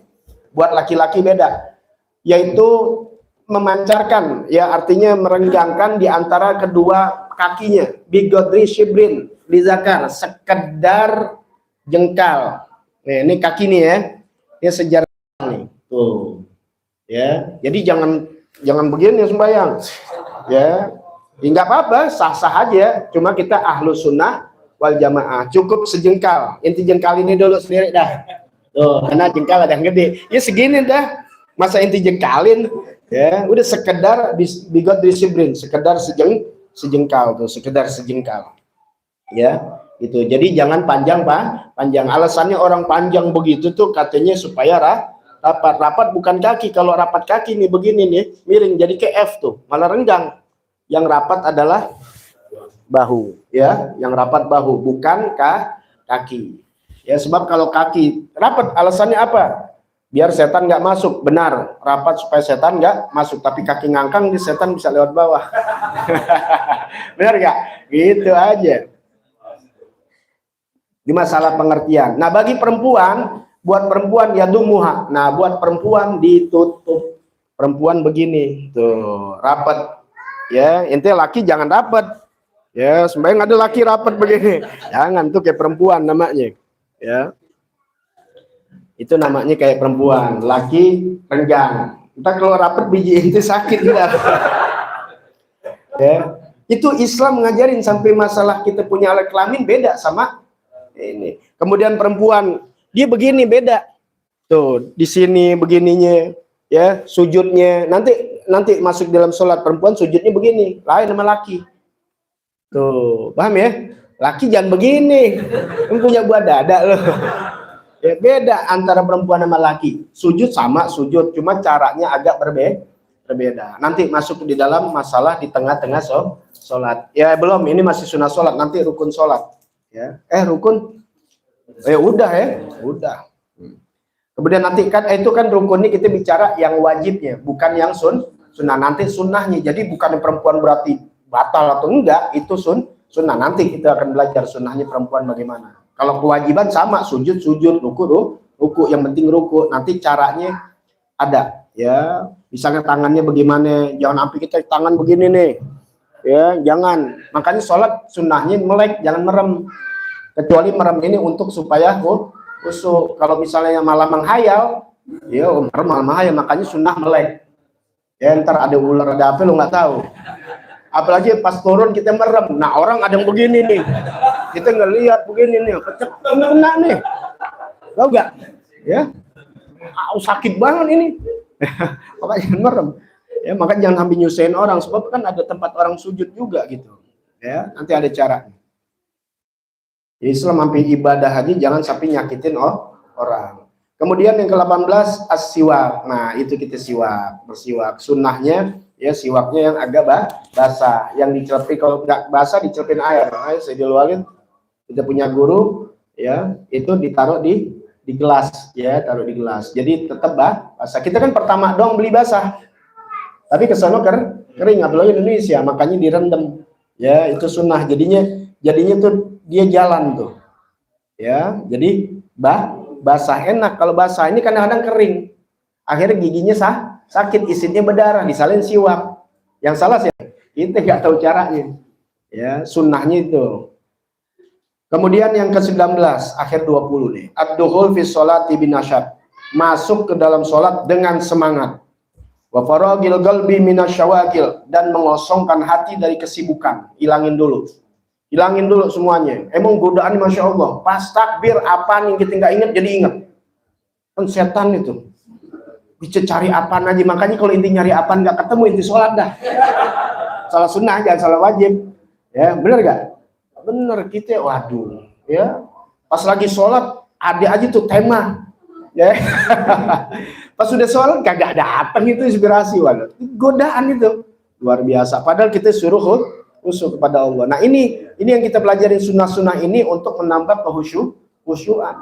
Buat laki-laki beda. Yaitu memancarkan, ya artinya merenggangkan di antara kedua kakinya, bi qadri shibrin lidzakar, sekedar jengkal. Nah, ini kaki nih ya. Ini sejarah nih. Tuh. Ya, jadi jangan begini sembahyang. Ya. Enggak apa-apa, sah-sah aja. Cuma kita ahlu sunnah wal jamaah. Cukup sejengkal. Inti jengkal ini dulu sendiri dah. Tuh, karena jengkal ada yang gede. Ya segini dah. Masa inti jengkalin? Ya, udah sekedar bigot disibrin, sekedar sejengkal tuh, sekedar sejengkal. Ya, itu. Jadi jangan panjang, Pak. Panjang. Alasannya orang panjang begitu tuh katanya supaya rapat. Rapat bukan kaki. Kalau rapat kaki nih begini nih, miring jadi ke F tuh, malah renggang. Yang rapat adalah bahu, ya. Yang rapat bahu, bukan kaki. Ya, sebab kalau kaki rapat, alasannya apa? Biar setan nggak masuk. Benar, rapat supaya setan nggak masuk. Tapi kaki ngangkang, setan bisa lewat bawah. Benar nggak? Gitu aja. Di masalah pengertian. Nah, bagi perempuan, buat perempuan ya dumuha. Nah, buat perempuan ditutup. Perempuan begini, tuh, rapat. Ya, intinya laki jangan rapat. Ya, sembahyang ada laki rapat begini. Jangan, tuh kayak perempuan namanya. Ya. Itu namanya kayak perempuan, laki renggang. Kita kalau rapat biji itu sakit kita. Ya. Itu Islam ngajarin sampai masalah kita punya alat kelamin beda sama ini. Kemudian perempuan dia begini beda. Tuh, di sini begininya, ya, sujudnya. Nanti masuk dalam sholat perempuan sujudnya begini, lain sama laki. Tuh, paham ya? Laki jangan begini. Punya buah dada loh. Ya, beda antara perempuan sama laki. Sujud sama sujud, cuma caranya agak berbeda. Nanti masuk di dalam masalah di tengah-tengah sholat. Ya belum, ini masih sunnah sholat, nanti rukun sholat. Ya, rukun. Udah ya, udah. Kemudian nanti kan itu kan rukun ini kita bicara yang wajibnya, bukan yang sunnah. Nanti sunnahnya. Jadi bukan perempuan berarti batal atau enggak, itu sunnah. Nanti kita akan belajar sunnahnya perempuan bagaimana. Kalau kewajiban sama, sujud, ruku, yang penting ruku. Nanti caranya ada, ya. Misalnya tangannya bagaimana, jangan sampai kita tangan begini nih, ya, jangan. Makanya sholat sunnahnya melek, jangan merem. Kecuali merem ini untuk supaya khusyuk. Kalau misalnya malah menghayal, ya merem malah menghayal, makanya sunnah melek. Ya, ntar ada ular, ada apa lo nggak tahu. Apalagi pas turun kita merem. Nah, orang ada yang begini nih. Kita ngelihat begini nih, kena nih. Tahu nggak? Ya. Sakit banget ini. Makanya jangan merem. Ya, makanya jangan sampai nyusahin orang, sebab kan ada tempat orang sujud juga gitu. Ya, nanti ada cara. Islam sampai ibadah haji jangan sampai nyakitin orang. Kemudian yang ke-18 as-siwak. Nah, itu kita siwak, bersiwak. Sunnahnya ya siwaknya yang agak basah, yang dicelupin, kalau nggak basah dicelupin air. Saya dilualin, kita punya guru ya, itu ditaruh di gelas ya, taruh di gelas. Jadi tetap basah. Kita kan pertama dong beli basah. Tapi ke sono kering, apalagi Indonesia, makanya direndam. Ya, itu sunnah. Jadinya tuh dia jalan tuh. Ya, jadi basah enak. Kalau basah ini kadang-kadang kering. Akhirnya giginya sakit, isinnya berdarah, disalin siwak. Yang salah sih kita nggak tahu caranya. Ya, sunnahnya itu. Kemudian yang ke-19, akhir 20 nih. Ad-dukhul fi sholati binasyad. Masuk ke dalam sholat dengan semangat. Wa faragil qalbi minasyawakil, dan mengosongkan hati dari kesibukan. Hilangin dulu semuanya. Emang godaan Masya Allah, pas takbir apa yang kita nggak ingat jadi ingat. Kan setan itu bisa cari apaan aja. Makanya kalau inti nyari apaan nggak ketemu, inti sholat dah. Salah sunnah, jangan salah wajib. Ya, bener gak? Bener, kita waduh ya, pas lagi sholat ada aja tuh tema ya. Pas sudah sholat kagak datang itu inspirasi, waduh, godaan itu luar biasa. Padahal kita suruh khusyuk kepada Allah. Nah, ini yang kita pelajari sunnah-sunnah ini untuk menambah khusyuan.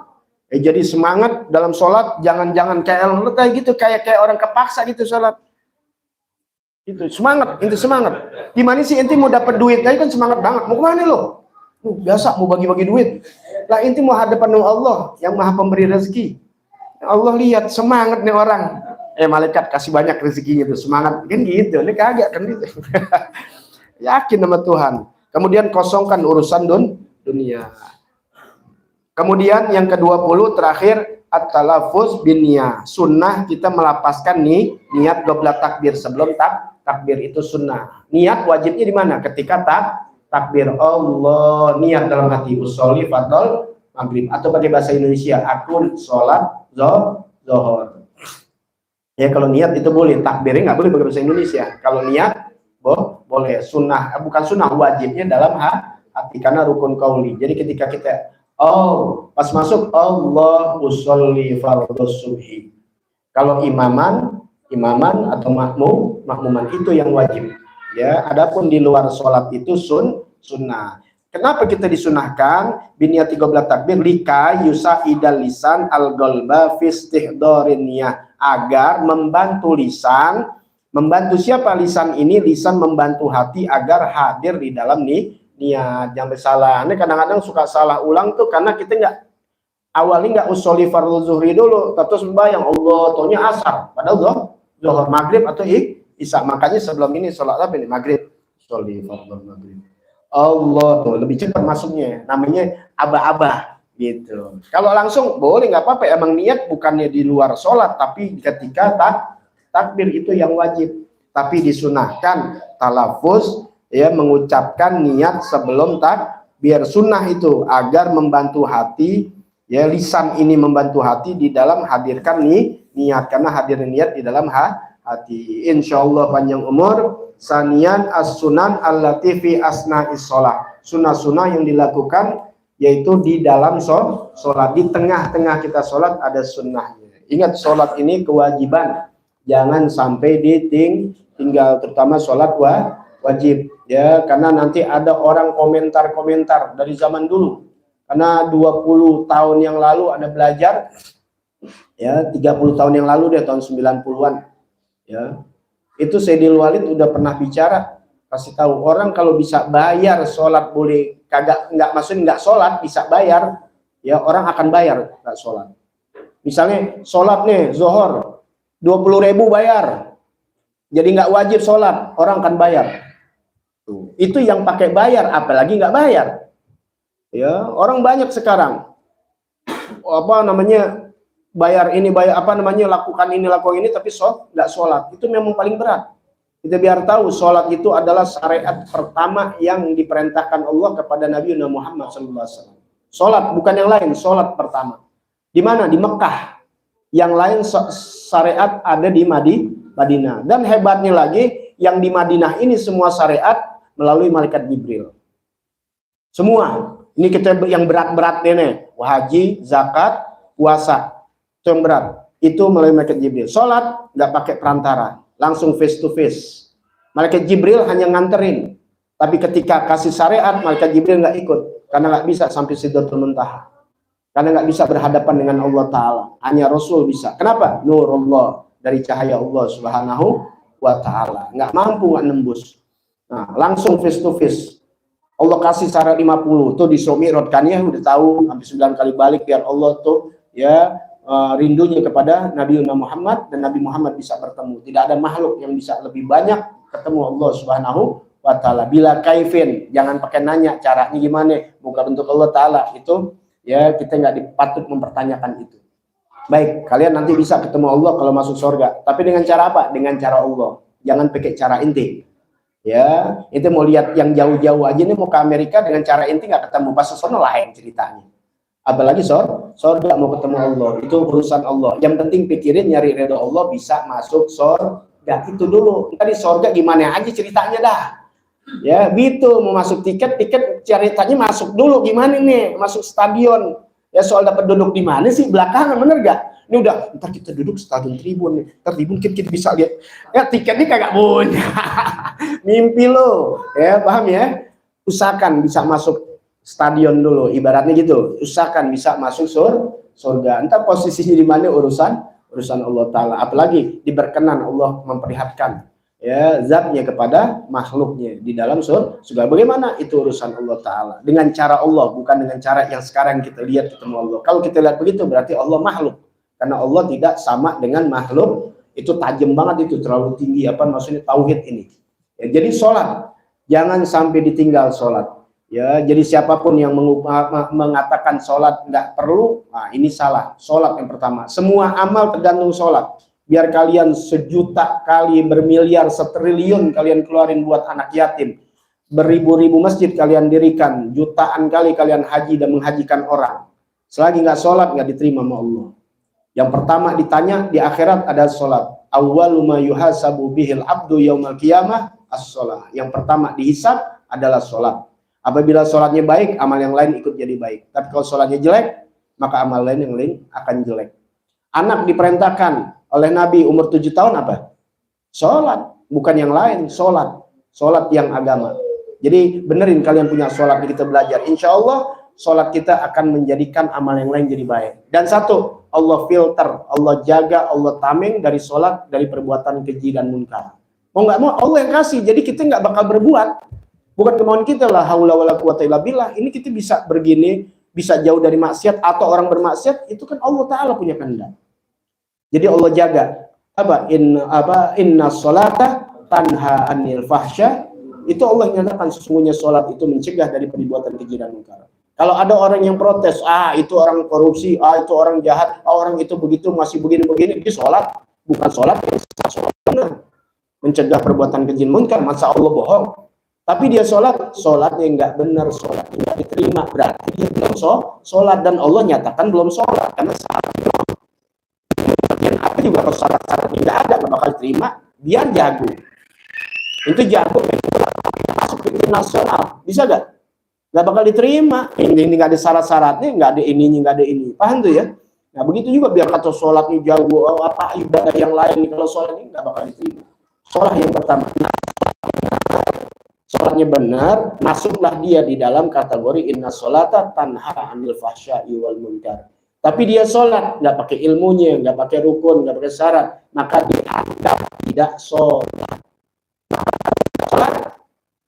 Jadi semangat dalam sholat, jangan kayak gitu, kayak orang kepaksa gitu sholat. Itu semangat, itu semangat. Gimana sih ente mau dapat duit? Kan semangat banget. Mau kemana lo? Biasa mau bagi-bagi duit. Lah ente mau hadapan Allah yang Maha Pemberi rezeki. Allah lihat semangat nih orang. Malaikat kasih banyak rezekinya tuh, semangat kan gitu. Ini kagak kan gitu. Yakin sama Tuhan. Kemudian kosongkan urusan dunia. Kemudian yang ke-20 terakhir at-talaffuz bin niyah. Sunnah kita melapaskan niat qabla takbir, sebelum takbir itu sunnah. Niat wajibnya di mana? Ketika takbir Allah, niat dalam hati, usolli fardhol maghrib, atau pakai bahasa Indonesia aku sholat zuhur. Ya, kalau niat itu boleh, takbirnya nggak boleh pakai bahasa Indonesia. Kalau niat boleh. Sunnah, bukan sunnah, wajibnya dalam hati karena rukun qauli. Jadi ketika kita pas masuk Allah usolli fardhus subhi. Kalau imaman atau makmuman itu yang wajib. Ya, adapun di luar sholat itu sunnah. Kenapa kita disunahkan? Biniyati qabla takbir lika yusaidal lisan al-qalba fi istihdarin niyah, agar membantu lisan, membantu siapa lisan ini? Lisan membantu hati agar hadir di dalam niat. Jangan salah. Ini kadang-kadang suka salah ulang tuh karena kita awalnya nggak usolli fardhu zuhri dulu, terus membayang Allah taunya asar, padahal zuhur, maghrib atau isya. Makanya sebelum ini sholat apa ini? Maghrib. Usolli fardhu maghrib. Allah tuh lebih cepat masuknya, namanya abah-abah gitu. Kalau langsung boleh nggak apa-apa, emang niat bukannya di luar sholat, tapi ketika takbir itu yang wajib. Tapi disunahkan talafuz, ya, mengucapkan niat sebelum takbir. Sunnah itu agar membantu hati, ya, lisan ini membantu hati di dalam hadirkan niat, karena hadir niat di dalam hati. Insyaallah panjang umur. Sanian as-sunan allati fi asna'is shalah. Sunnah-sunnah yang dilakukan yaitu di dalam sholat. Di tengah-tengah kita sholat ada sunnahnya. Ingat, sholat ini kewajiban. Jangan sampai ditinggal, terutama sholat wajib. Ya, karena nanti ada orang komentar-komentar dari zaman dulu. Karena 20 tahun yang lalu ada belajar, ya 30 tahun yang lalu deh, tahun 90-an. Ya. Itu Sayyidil Walid udah pernah bicara, kasih tahu orang kalau bisa bayar sholat boleh, maksudnya nggak sholat bisa bayar, ya orang akan bayar nggak sholat. Misalnya sholat nih zuhur 20.000 bayar, jadi nggak wajib sholat, orang akan bayar. Tuh. Itu yang pakai bayar, apalagi nggak bayar. Ya, orang banyak sekarang bayar ini, lakukan ini tapi nggak sholat. Itu memang paling berat. Kita biar tahu sholat itu adalah syariat pertama yang diperintahkan Allah kepada Nabi Muhammad SAW. Sholat bukan yang lain, sholat pertama. Di mana? Di Mekah. Yang lain syariat ada di Madinah. Dan hebatnya lagi, yang di Madinah ini semua syariat melalui malaikat Jibril. Semua. Ini kita yang berat-berat nih, haji, zakat, puasa. Yang berat itu melalui malaikat Jibril. Sholat nggak pakai perantara, langsung face to face. Malaikat Jibril hanya nganterin, tapi ketika kasih syariat malaikat Jibril nggak ikut, karena nggak bisa sampai Sidratul Muntaha, karena nggak bisa berhadapan dengan Allah Taala. Hanya Rasul bisa. Kenapa? Nurullah, dari cahaya Allah Subhanahu wa Taala. Nggak mampu, nggak nembus. Nah, langsung face to face. Allah kasih syarat 50 tuh di Mi'raj kan, ya udah tahu hampir 9 kali balik biar Allah tuh ya rindunya kepada Nabi Muhammad, dan Nabi Muhammad bisa bertemu. Tidak ada makhluk yang bisa lebih banyak ketemu Allah Subhanahu wa Ta'ala. Bila kaifin, jangan pakai nanya caranya gimana, muka bentuk Allah Ta'ala, itu ya kita nggak dipatut mempertanyakan itu. Baik, kalian nanti bisa ketemu Allah kalau masuk surga, tapi dengan cara apa? Dengan cara Allah, jangan pakai cara inti. Ya, itu mau lihat yang jauh-jauh aja nih, mau ke Amerika dengan cara inti nggak ketemu, pas sono lain ceritanya. Apalagi surga mau ketemu Allah, itu urusan Allah. Yang penting pikirin nyari ridho Allah, bisa masuk surga itu dulu. Tadi surga gimana aja ceritanya dah. Ya, gitu mau masuk tiket ceritanya masuk dulu gimana nih, masuk stadion. Ya soal dapat duduk di mana sih, belakangan, bener gak? Ini udah, ntar kita duduk stadion Tribun nih, ntar Tribun kita bisa lihat. Ya tiketnya kagak punya. Mimpi lo, ya paham ya? Usahakan bisa masuk stadion dulu, ibaratnya gitu. Usahakan bisa masuk surga. Entah posisinya di mana, urusan Allah Taala. Apalagi diberkenan Allah memperlihatkan ya zatnya kepada makhluknya di dalam surga. Bagaimana? Itu urusan Allah Taala. Dengan cara Allah, bukan dengan cara yang sekarang kita lihat ketemu Allah. Kalau kita lihat begitu berarti Allah makhluk. Karena Allah tidak sama dengan makhluk. Itu tajam banget, itu terlalu tinggi. Apa maksudnya tauhid ini? Ya, jadi sholat jangan sampai ditinggal sholat. Ya, jadi siapapun yang mengatakan sholat nggak perlu, nah ini salah. Sholat yang pertama. Semua amal tergantung sholat. Biar kalian sejuta kali, bermiliar, setriliun kalian keluarin buat anak yatim, beribu-ribu masjid kalian dirikan, jutaan kali kalian haji dan menghajikan orang, selagi nggak sholat nggak diterima sama Allah. Yang pertama ditanya di akhirat ada sholat. Awwalu ma yuhasabu bihil abdu yaumal qiyamah as-shalah. Yang pertama dihisab adalah sholat. Apabila sholatnya baik, amal yang lain ikut jadi baik. Tapi kalau sholatnya jelek, maka amal lain yang lain akan jelek. Anak diperintahkan oleh Nabi umur 7 tahun apa? Sholat, bukan yang lain, sholat. Sholat yang agama. Jadi benerin kalian punya sholat, kita belajar. Insya Allah sholat kita akan menjadikan amal yang lain jadi baik. Dan satu, Allah filter, Allah jaga, Allah tameng dari sholat, dari perbuatan keji dan munkar. Mau nggak mau Allah yang kasih, jadi kita nggak bakal berbuat. Bukan kemauan kita lah, haula wala quwata illa billah. Ini kita bisa begini, bisa jauh dari maksiat atau orang bermaksiat, itu kan Allah Ta'ala punya kehendak. Jadi Allah jaga. Inna sholata tanha anil fahsya. Itu Allah nyatakan sesungguhnya sholat itu mencegah dari perbuatan keji dan munkar. Kalau ada orang yang protes, itu orang korupsi, itu orang jahat, orang itu begitu masih begini-begini, itu sholat bukan sholat, sholat benar, mencegah perbuatan keji dan munkar. Masa Allah bohong? Tapi dia sholatnya nggak benar, sholatnya nggak diterima, berarti dia belum sholat, dan Allah nyatakan belum sholat karena salah. Bagian apa juga kalau syarat-syaratnya nggak ada, nggak bakal diterima. Biar jago, itu jago masuk ke tim nasional, bisa nggak? Nggak bakal diterima. Ini nggak ada syarat-syaratnya, nggak ada ininya, nggak ada ini. Paham tuh ya? Nah begitu juga biar kata sholatnya jago, apa ibadah yang lain, kalau sholat ini nggak bakal diterima. Sholat yang pertama, sholatnya benar, masuklah dia di dalam kategori inna sholata tanha anil fahsya'i wal munkar. Tapi dia sholat nggak pakai ilmunya, nggak pakai rukun, nggak pakai syarat, maka dianggap tidak sholat.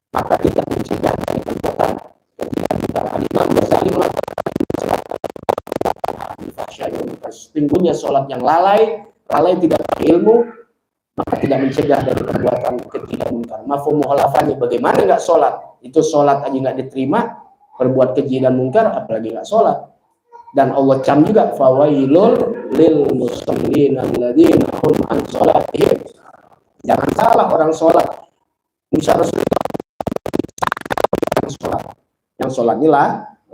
Maka kita mencegah dari perbuatan ketika Imam Ghazali mengatakan sesungguhnya sholat yang lalai tidak pakai ilmu, maka tidak mencegah dari perbuatan keji dan munkar. Mafhum mukhalafahnya bagaimana nggak sholat? Itu sholat aja nggak diterima, berbuat keji dan munkar apalagi nggak sholat. Dan Allah cam juga fawailul lil musallin alladzina hum an sholatihim. Jangan salah orang sholat. Misalnya yang sholatnya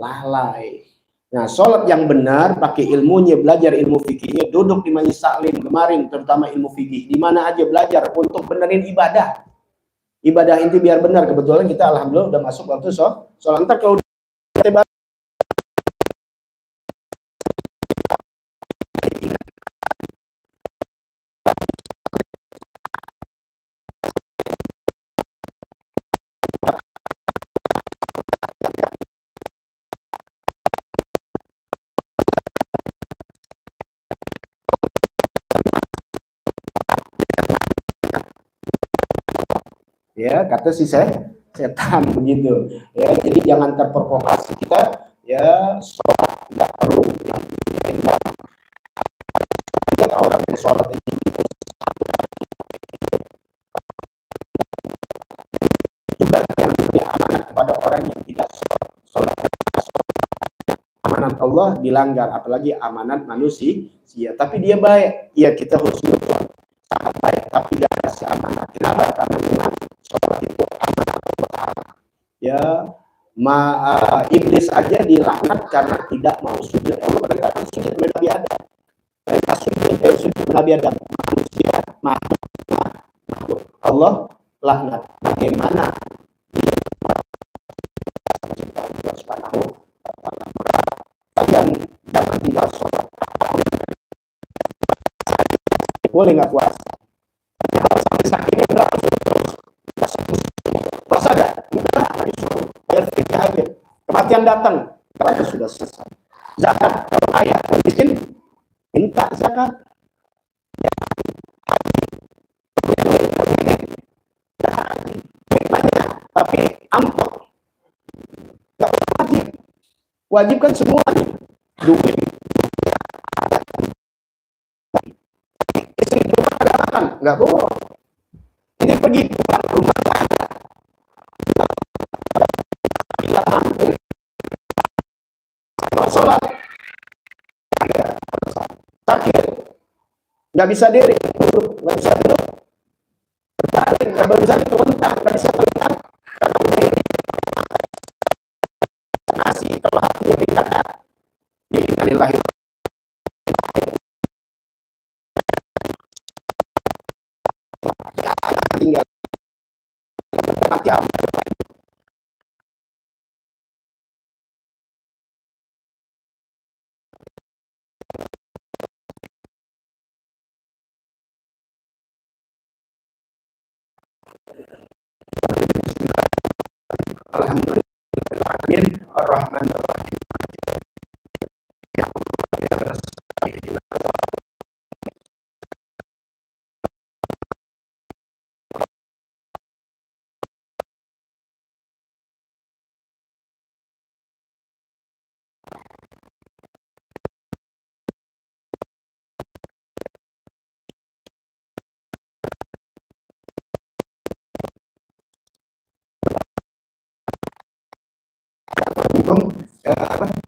lalai. Nah, sholat yang benar pakai ilmunya, belajar ilmu fikihnya, duduk di majelis taklim kemarin, terutama ilmu fikih, di mana aja belajar untuk benerin ibadah. Ibadah inti biar benar. Kebetulan kita alhamdulillah udah masuk waktu sholat. Entar kalau ya kata si setan begitu ya, jadi jangan terprovokasi kita ya. Sholat nggak perlu yang orang yang sholat itu juga yang lebih amanat kepada orang yang tidak sholat. Amanat Allah dilanggar, apalagi amanat manusia. Tapi dia baik, ya kita harus sangat baik, tapi tidak kasih amanat. Kenapa? Karena memang sholat itu amanat Allah. Ya, iblis aja dilaknat karena tidak mau sujud. Allah berkata sujud Nabi Adam. Mereka sujud Nabi Adam. Manusia makhluk. Allah laknat. Bagaimana? Kalian jangan tinggal sholat. Boleh nggak puasa? Sakitnya berapa? Puasa nggak? Aja. Kematian datang, kalau sudah selesai. Zakat, kalau kaya, miskin, minta zakat. Tapi amplop, nggak wajib. Wajib kan semua duit. Istri rumah ada makan, nggak boleh. Ini pergi pulang rumah tangga. Sholat sakit nggak bisa diri, nggak bisa duduk, berbaring, nggak bisa terlentang, nggak bisa terlentang nasi kalau hatinya dikatakan innalillahi tinggal ya. Alhamdulillah, Ar-Rahman Ar-Rahim. Assalamualaikum.